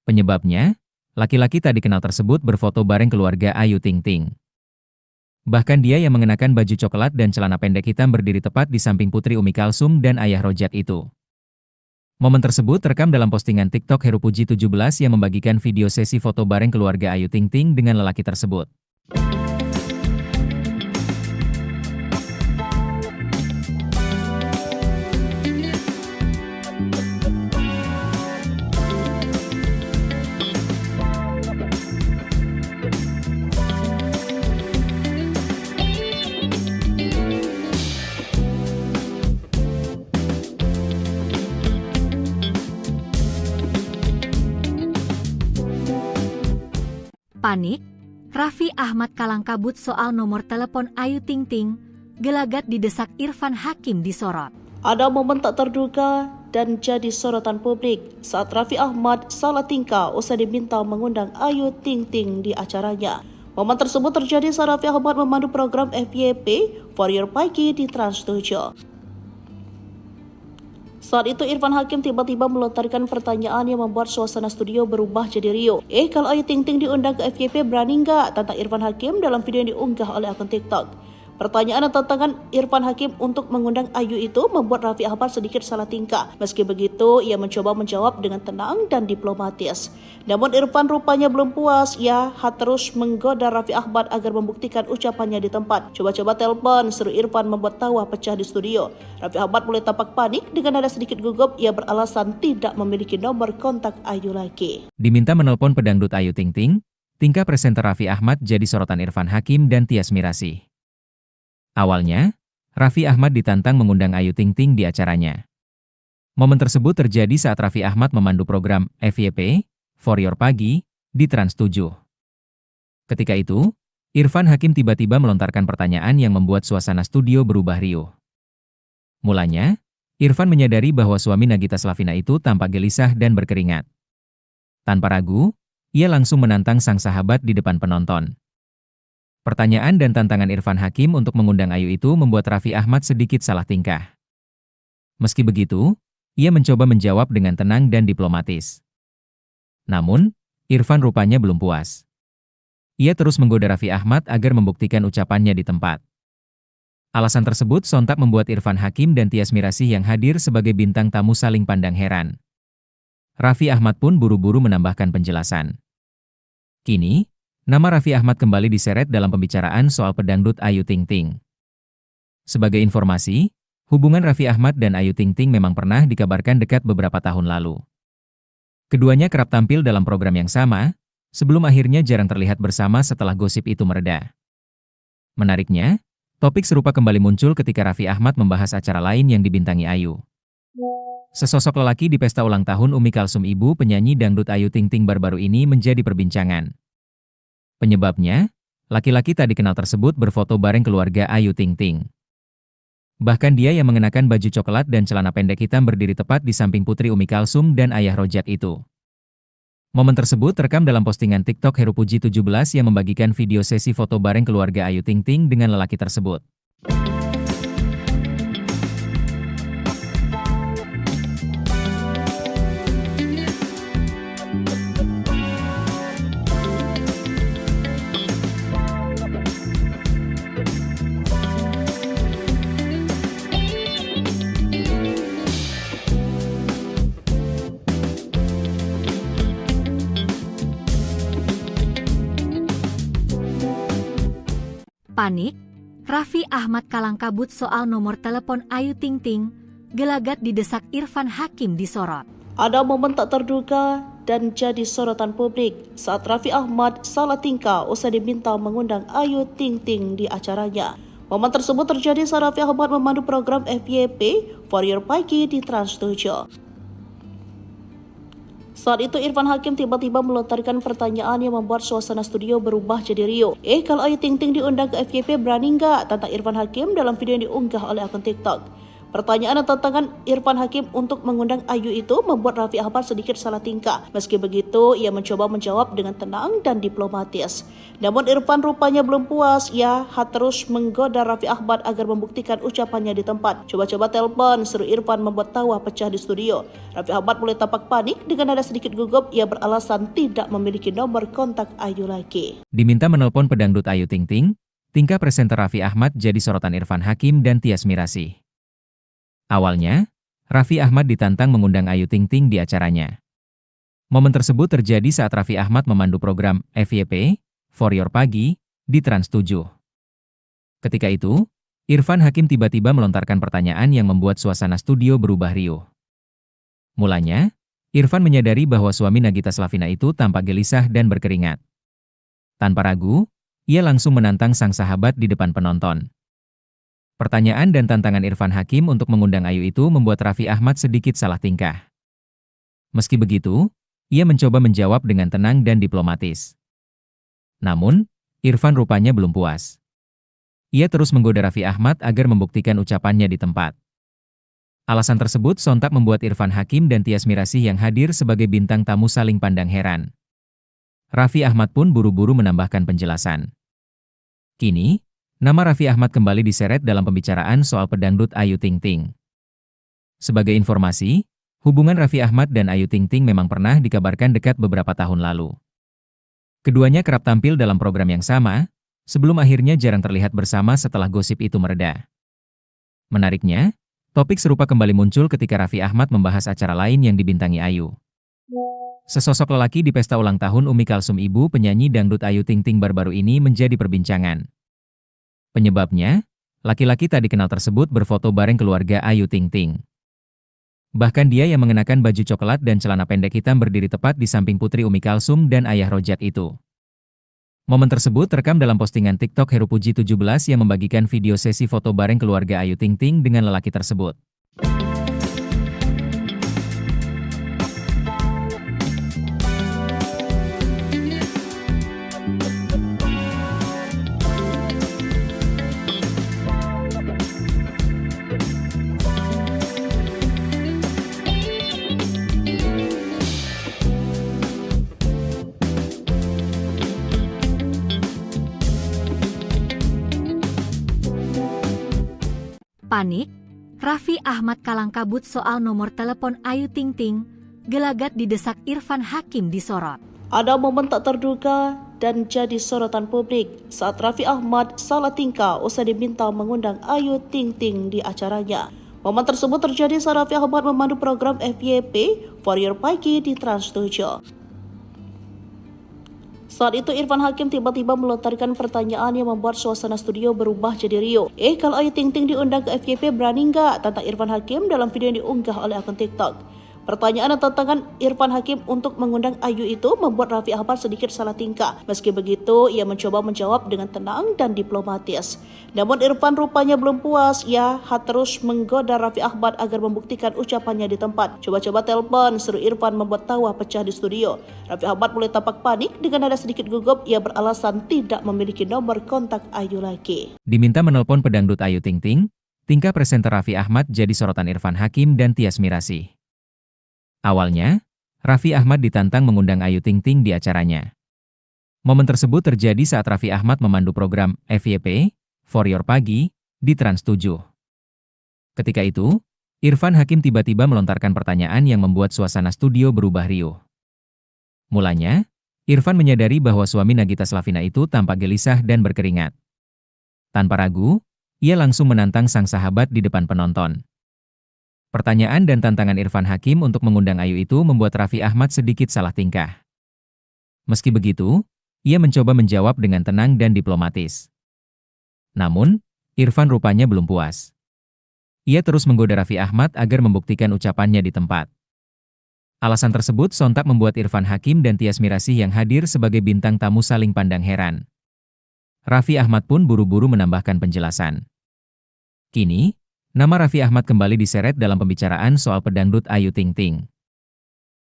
Penyebabnya, laki-laki tak dikenal tersebut berfoto bareng keluarga Ayu Ting Ting. Bahkan dia yang mengenakan baju coklat dan celana pendek hitam berdiri tepat di samping putri Umi Kalsum dan ayah Rojak itu. Momen tersebut terekam dalam postingan TikTok Heru Puji 17 yang membagikan video sesi foto bareng keluarga Ayu Ting Ting dengan lelaki tersebut. Panik, Raffi Ahmad kalang kabut soal nomor telepon Ayu Ting Ting, gelagat didesak Irfan Hakim disorot. Ada momen tak terduga dan jadi sorotan publik saat Raffi Ahmad salah tingkah usai diminta mengundang Ayu Ting Ting di acaranya. Momen tersebut terjadi saat Raffi Ahmad memandu program FYP Warrior Pagi di Trans 7. Saat itu Irfan Hakim tiba-tiba melontarkan pertanyaan yang membuat suasana studio berubah jadi riuh. Kalau Ayu Ting Ting diundang ke FYP berani nggak? Tantang Irfan Hakim dalam video yang diunggah oleh akun TikTok. Pertanyaan dan tantangan Irfan Hakim untuk mengundang Ayu itu membuat Raffi Ahmad sedikit salah tingkah. Meski begitu, ia mencoba menjawab dengan tenang dan diplomatis. Namun Irfan rupanya belum puas. Ia terus menggoda Raffi Ahmad agar membuktikan ucapannya di tempat. Coba-coba telepon, seru Irfan membuat tawa pecah di studio. Raffi Ahmad mulai tampak panik dengan nada sedikit gugup. Ia beralasan tidak memiliki nomor kontak Ayu lagi. Diminta menelpon pedangdut Ayu Ting Ting, tingkah presenter Raffi Ahmad jadi sorotan Irfan Hakim dan Tyas Mirasih. Awalnya, Raffi Ahmad ditantang mengundang Ayu Ting Ting di acaranya. Momen tersebut terjadi saat Raffi Ahmad memandu program FYP, Warrior Pagi, di Trans 7. Ketika itu, Irfan Hakim tiba-tiba melontarkan pertanyaan yang membuat suasana studio berubah riuh. Mulanya, Irfan menyadari bahwa suami Nagita Slavina itu tampak gelisah dan berkeringat. Tanpa ragu, ia langsung menantang sang sahabat di depan penonton. Pertanyaan dan tantangan Irfan Hakim untuk mengundang Ayu itu membuat Raffi Ahmad sedikit salah tingkah. Meski begitu, ia mencoba menjawab dengan tenang dan diplomatis. Namun, Irfan rupanya belum puas. Ia terus menggoda Raffi Ahmad agar membuktikan ucapannya di tempat. Alasan tersebut sontak membuat Irfan Hakim dan Tyas Mirasih yang hadir sebagai bintang tamu saling pandang heran. Raffi Ahmad pun buru-buru menambahkan penjelasan. Kini, nama Raffi Ahmad kembali diseret dalam pembicaraan soal pedangdut Ayu Ting Ting. Sebagai informasi, hubungan Raffi Ahmad dan Ayu Ting Ting memang pernah dikabarkan dekat beberapa tahun lalu. Keduanya kerap tampil dalam program yang sama, sebelum akhirnya jarang terlihat bersama setelah gosip itu mereda. Menariknya, topik serupa kembali muncul ketika Raffi Ahmad membahas acara lain yang dibintangi Ayu. Sesosok lelaki di pesta ulang tahun Umi Kalsum, ibu penyanyi dangdut Ayu Ting Ting baru-baru ini menjadi perbincangan. Penyebabnya, laki-laki tak dikenal tersebut berfoto bareng keluarga Ayu Ting Ting. Bahkan dia yang mengenakan baju coklat dan celana pendek hitam berdiri tepat di samping putri Umi Kalsum dan ayah Rojak itu. Momen tersebut terekam dalam postingan TikTok Heru Puji 17 yang membagikan video sesi foto bareng keluarga Ayu Ting Ting dengan lelaki tersebut. Panik, Raffi Ahmad kalang kabut soal nomor telepon Ayu Ting Ting, gelagat didesak Irfan Hakim disorot. Ada momen tak terduga dan jadi sorotan publik saat Raffi Ahmad salah tingkah usai diminta mengundang Ayu Ting Ting di acaranya. Momen tersebut terjadi saat Raffi Ahmad memandu program FYP For Your Pagi di Trans 7. Saat itu Irfan Hakim tiba-tiba melontarkan pertanyaan yang membuat suasana studio berubah jadi riuh. Kalau Ayu Ting Ting diundang ke FYP berani nggak? Tantang Irfan Hakim dalam video yang diunggah oleh akun TikTok. Pertanyaan dan tantangan Irfan Hakim untuk mengundang Ayu itu membuat Raffi Ahmad sedikit salah tingkah. Meski begitu, ia mencoba menjawab dengan tenang dan diplomatis. Namun Irfan rupanya belum puas. Ia terus menggoda Raffi Ahmad agar membuktikan ucapannya di tempat. Coba-coba telepon, seru Irfan membuat tawa pecah di studio. Raffi Ahmad mulai tampak panik dengan nada sedikit gugup. Ia beralasan tidak memiliki nomor kontak Ayu lagi. Diminta menelpon pedangdut Ayu Ting Ting, tingkah presenter Raffi Ahmad jadi sorotan Irfan Hakim dan Tyas Mirasih. Awalnya, Raffi Ahmad ditantang mengundang Ayu Ting Ting di acaranya. Momen tersebut terjadi saat Raffi Ahmad memandu program FYP For Your Pagi di Trans 7. Ketika itu, Irfan Hakim tiba-tiba melontarkan pertanyaan yang membuat suasana studio berubah riuh. Mulanya, Irfan menyadari bahwa suami Nagita Slavina itu tampak gelisah dan berkeringat. Tanpa ragu, ia langsung menantang sang sahabat di depan penonton. Pertanyaan dan tantangan Irfan Hakim untuk mengundang Ayu itu membuat Raffi Ahmad sedikit salah tingkah. Meski begitu, ia mencoba menjawab dengan tenang dan diplomatis. Namun, Irfan rupanya belum puas. Ia terus menggoda Raffi Ahmad agar membuktikan ucapannya di tempat. Alasan tersebut sontak membuat Irfan Hakim dan Tyas Mirasih yang hadir sebagai bintang tamu saling pandang heran. Raffi Ahmad pun buru-buru menambahkan penjelasan. Kini, nama Raffi Ahmad kembali diseret dalam pembicaraan soal pedangdut Ayu Ting Ting. Sebagai informasi, hubungan Raffi Ahmad dan Ayu Ting Ting memang pernah dikabarkan dekat beberapa tahun lalu. Keduanya kerap tampil dalam program yang sama, sebelum akhirnya jarang terlihat bersama setelah gosip itu mereda. Menariknya, topik serupa kembali muncul ketika Raffi Ahmad membahas acara lain yang dibintangi Ayu. Sesosok lelaki di pesta ulang tahun Umi Kalsum ibu penyanyi dangdut Ayu Ting Ting baru-baru ini menjadi perbincangan. Penyebabnya, laki-laki tak dikenal tersebut berfoto bareng keluarga Ayu Ting Ting. Bahkan dia yang mengenakan baju coklat dan celana pendek hitam berdiri tepat di samping putri Umi Kalsum dan ayah Rojak itu. Momen tersebut terekam dalam postingan TikTok Heru Puji 17 yang membagikan video sesi foto bareng keluarga Ayu Ting Ting dengan lelaki tersebut. Panik, Raffi Ahmad kalang kabut soal nomor telepon Ayu Ting Ting, gelagat didesak Irfan Hakim disorot. Ada momen tak terduga dan jadi sorotan publik saat Raffi Ahmad salah tingkah usai diminta mengundang Ayu Ting Ting di acaranya. Momen tersebut terjadi saat Raffi Ahmad memandu program FYP For Your Pagi di Trans 7. Saat itu Irfan Hakim tiba-tiba melontarkan pertanyaan yang membuat suasana studio berubah jadi riuh. Kalau Ayu Ting Ting diundang ke FYP berani nggak? Tantang Irfan Hakim dalam video yang diunggah oleh akun TikTok. Pertanyaan dan tantangan Irfan Hakim untuk mengundang Ayu itu membuat Raffi Ahmad sedikit salah tingkah. Meski begitu, ia mencoba menjawab dengan tenang dan diplomatis. Namun Irfan rupanya belum puas. Ia terus menggoda Raffi Ahmad agar membuktikan ucapannya di tempat. Coba-coba telepon, seru Irfan membuat tawa pecah di studio. Raffi Ahmad mulai tampak panik dengan nada sedikit gugup. Ia beralasan tidak memiliki nomor kontak Ayu lagi. Diminta menelpon pedangdut Ayu Ting Ting, tingkah presenter Raffi Ahmad jadi sorotan Irfan Hakim dan Tyas Mirasih. Awalnya, Raffi Ahmad ditantang mengundang Ayu Ting Ting di acaranya. Momen tersebut terjadi saat Raffi Ahmad memandu program FYP For Your Pagi di Trans 7. Ketika itu, Irfan Hakim tiba-tiba melontarkan pertanyaan yang membuat suasana studio berubah riuh. Mulanya, Irfan menyadari bahwa suami Nagita Slavina itu tampak gelisah dan berkeringat. Tanpa ragu, ia langsung menantang sang sahabat di depan penonton. Pertanyaan dan tantangan Irfan Hakim untuk mengundang Ayu itu membuat Raffi Ahmad sedikit salah tingkah. Meski begitu, ia mencoba menjawab dengan tenang dan diplomatis. Namun, Irfan rupanya belum puas. Ia terus menggoda Raffi Ahmad agar membuktikan ucapannya di tempat. Alasan tersebut sontak membuat Irfan Hakim dan Tyas Mirasih yang hadir sebagai bintang tamu saling pandang heran. Raffi Ahmad pun buru-buru menambahkan penjelasan. Kini, nama Raffi Ahmad kembali diseret dalam pembicaraan soal pedangdut Ayu Ting Ting.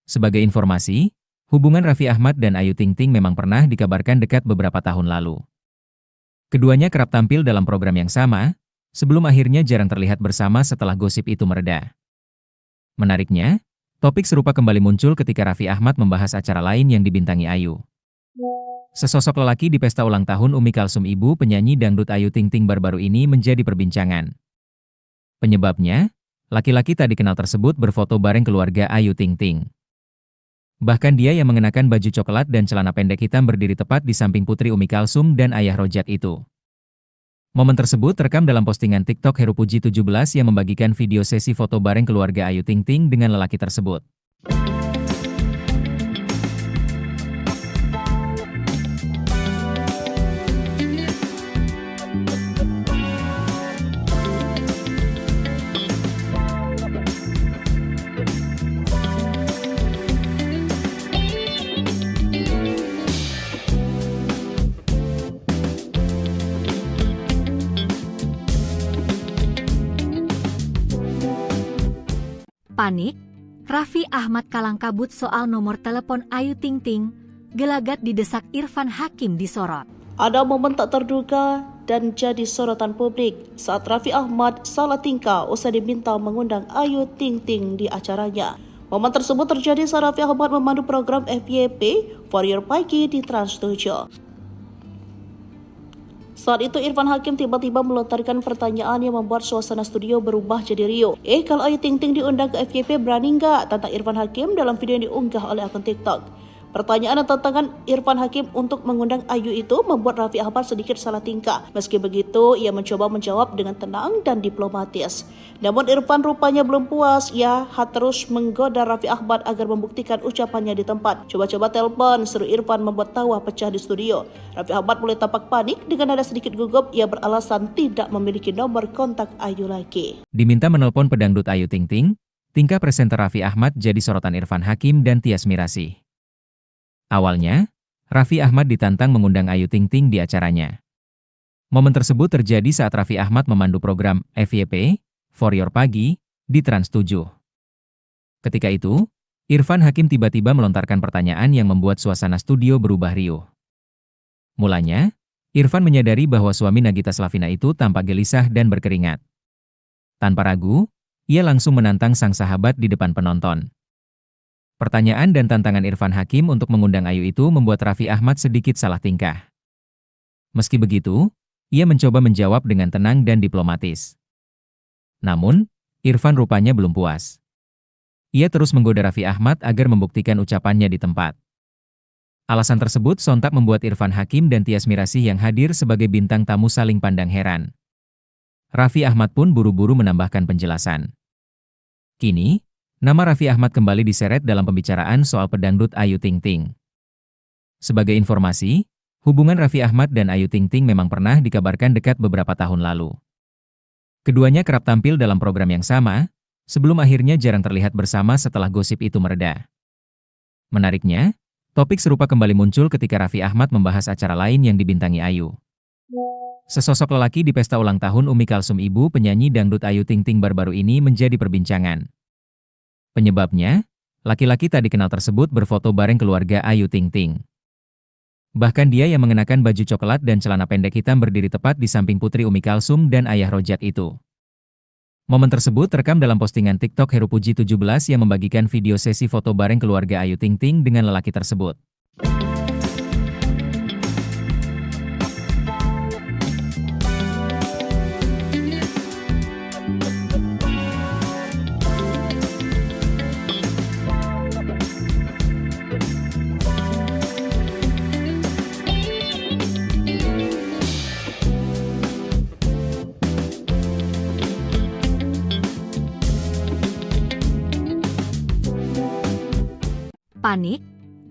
Sebagai informasi, hubungan Raffi Ahmad dan Ayu Ting Ting memang pernah dikabarkan dekat beberapa tahun lalu. Keduanya kerap tampil dalam program yang sama, sebelum akhirnya jarang terlihat bersama setelah gosip itu mereda. Menariknya, topik serupa kembali muncul ketika Raffi Ahmad membahas acara lain yang dibintangi Ayu. Sesosok lelaki di pesta ulang tahun Umi Kalsum, ibu penyanyi dangdut Ayu Ting Ting baru-baru ini menjadi perbincangan. Penyebabnya, laki-laki tak dikenal tersebut berfoto bareng keluarga Ayu Ting Ting. Bahkan dia yang mengenakan baju coklat dan celana pendek hitam berdiri tepat di samping putri Umi Kalsum dan ayah Rojak itu. Momen tersebut terekam dalam postingan TikTok Heru Puji 17 yang membagikan video sesi foto bareng keluarga Ayu Ting Ting dengan lelaki tersebut. Panik, Raffi Ahmad kalang kabut soal nomor telepon Ayu Ting Ting, gelagat didesak Irfan Hakim disorot. Ada momen tak terduga dan jadi sorotan publik saat Raffi Ahmad salah tingkah usai diminta mengundang Ayu Ting Ting di acaranya. Momen tersebut terjadi saat Raffi Ahmad memandu program FYP For Your Pagi di Trans 7. Saat itu Irfan Hakim tiba-tiba melontarkan pertanyaan yang membuat suasana studio berubah jadi riuh. Kalau Ayu Ting Ting diundang ke FYP berani nggak? Tantang Irfan Hakim dalam video yang diunggah oleh akun TikTok. Pertanyaan dan tantangan Irfan Hakim untuk mengundang Ayu itu membuat Raffi Ahmad sedikit salah tingkah. Meski begitu, ia mencoba menjawab dengan tenang dan diplomatis. Namun Irfan rupanya belum puas. Ia terus menggoda Raffi Ahmad agar membuktikan ucapannya di tempat. Coba-coba telepon, seru Irfan membuat tawa pecah di studio. Raffi Ahmad mulai tampak panik dengan nada sedikit gugup. Ia beralasan tidak memiliki nomor kontak Ayu lagi. Diminta menelpon pedangdut Ayu Ting Ting, tingkah presenter Raffi Ahmad jadi sorotan Irfan Hakim dan Tyas Mirasih. Awalnya, Raffi Ahmad ditantang mengundang Ayu Ting Ting di acaranya. Momen tersebut terjadi saat Raffi Ahmad memandu program FYP, For Your Pagi, di Trans 7. Ketika itu, Irfan Hakim tiba-tiba melontarkan pertanyaan yang membuat suasana studio berubah riuh. Mulanya, Irfan menyadari bahwa suami Nagita Slavina itu tampak gelisah dan berkeringat. Tanpa ragu, ia langsung menantang sang sahabat di depan penonton. Pertanyaan dan tantangan Irfan Hakim untuk mengundang Ayu itu membuat Raffi Ahmad sedikit salah tingkah. Meski begitu, ia mencoba menjawab dengan tenang dan diplomatis. Namun, Irfan rupanya belum puas. Ia terus menggoda Raffi Ahmad agar membuktikan ucapannya di tempat. Alasan tersebut sontak membuat Irfan Hakim dan Tyas Mirasih yang hadir sebagai bintang tamu saling pandang heran. Raffi Ahmad pun buru-buru menambahkan penjelasan. Kini, nama Raffi Ahmad kembali diseret dalam pembicaraan soal pedangdut Ayu Ting Ting. Sebagai informasi, hubungan Raffi Ahmad dan Ayu Ting Ting memang pernah dikabarkan dekat beberapa tahun lalu. Keduanya kerap tampil dalam program yang sama, sebelum akhirnya jarang terlihat bersama setelah gosip itu mereda. Menariknya, topik serupa kembali muncul ketika Raffi Ahmad membahas acara lain yang dibintangi Ayu. Sesosok lelaki di pesta ulang tahun Umi Kalsum, ibu penyanyi dangdut Ayu Ting Ting baru-baru ini menjadi perbincangan. Penyebabnya, laki-laki tak dikenal tersebut berfoto bareng keluarga Ayu Ting Ting. Bahkan dia yang mengenakan baju coklat dan celana pendek hitam berdiri tepat di samping putri Umi Kalsum dan ayah Rojak itu. Momen tersebut terekam dalam postingan TikTok Heru Puji 17 yang membagikan video sesi foto bareng keluarga Ayu Ting Ting dengan lelaki tersebut. Panik,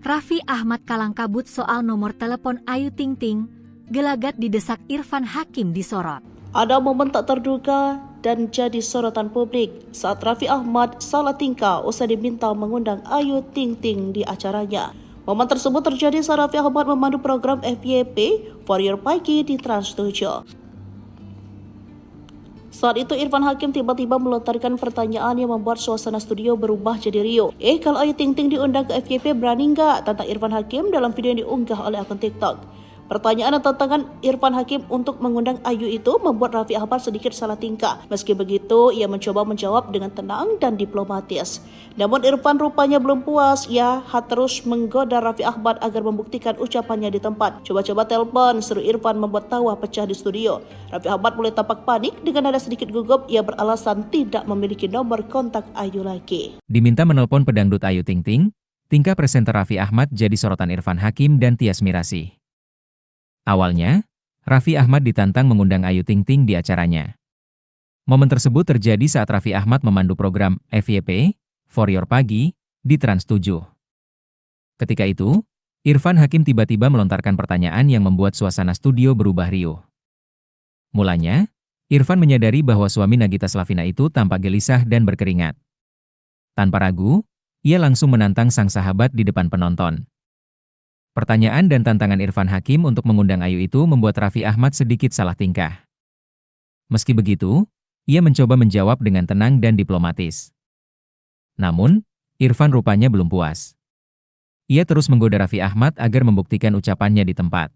Raffi Ahmad kalang kabut soal nomor telepon Ayu Ting Ting, gelagat didesak Irfan Hakim disorot. Ada momen tak terduga dan jadi sorotan publik saat Raffi Ahmad salah tingkah usai diminta mengundang Ayu Ting Ting di acaranya. Momen tersebut terjadi saat Raffi Ahmad memandu program FYP For Your Pagi di Trans 7. Saat itu Irfan Hakim tiba-tiba melontarkan pertanyaan yang membuat suasana studio berubah jadi riuh. Kalau Ayu Ting Ting diundang ke FYP berani nggak? Tantang Irfan Hakim dalam video yang diunggah oleh akun TikTok. Pertanyaan dan tantangan Irfan Hakim untuk mengundang Ayu itu membuat Raffi Ahmad sedikit salah tingkah. Meski begitu, ia mencoba menjawab dengan tenang dan diplomatis. Namun Irfan rupanya belum puas. Ia terus menggoda Raffi Ahmad agar membuktikan ucapannya di tempat. Coba-coba telepon, seru Irfan membuat tawa pecah di studio. Raffi Ahmad mulai tampak panik dengan nada sedikit gugup. Ia beralasan tidak memiliki nomor kontak Ayu lagi. Diminta menelpon pedangdut Ayu Ting Ting, tingkah presenter Raffi Ahmad jadi sorotan Irfan Hakim dan Tyas Mirasih. Awalnya, Raffi Ahmad ditantang mengundang Ayu Ting Ting di acaranya. Momen tersebut terjadi saat Raffi Ahmad memandu program FYP, For Your Pagi, di Trans 7. Ketika itu, Irfan Hakim tiba-tiba melontarkan pertanyaan yang membuat suasana studio berubah riuh. Mulanya, Irfan menyadari bahwa suami Nagita Slavina itu tampak gelisah dan berkeringat. Tanpa ragu, ia langsung menantang sang sahabat di depan penonton. Pertanyaan dan tantangan Irfan Hakim untuk mengundang Ayu itu membuat Raffi Ahmad sedikit salah tingkah. Meski begitu, ia mencoba menjawab dengan tenang dan diplomatis. Namun, Irfan rupanya belum puas. Ia terus menggoda Raffi Ahmad agar membuktikan ucapannya di tempat.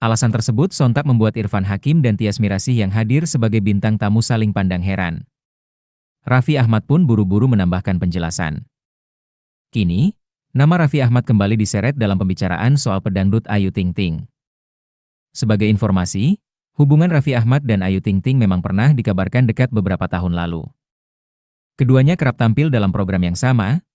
Alasan tersebut sontak membuat Irfan Hakim dan Tyas Mirasih yang hadir sebagai bintang tamu saling pandang heran. Raffi Ahmad pun buru-buru menambahkan penjelasan. Kini, nama Raffi Ahmad kembali diseret dalam pembicaraan soal pedangdut Ayu Ting Ting. Sebagai informasi, hubungan Raffi Ahmad dan Ayu Ting Ting memang pernah dikabarkan dekat beberapa tahun lalu. Keduanya kerap tampil dalam program yang sama,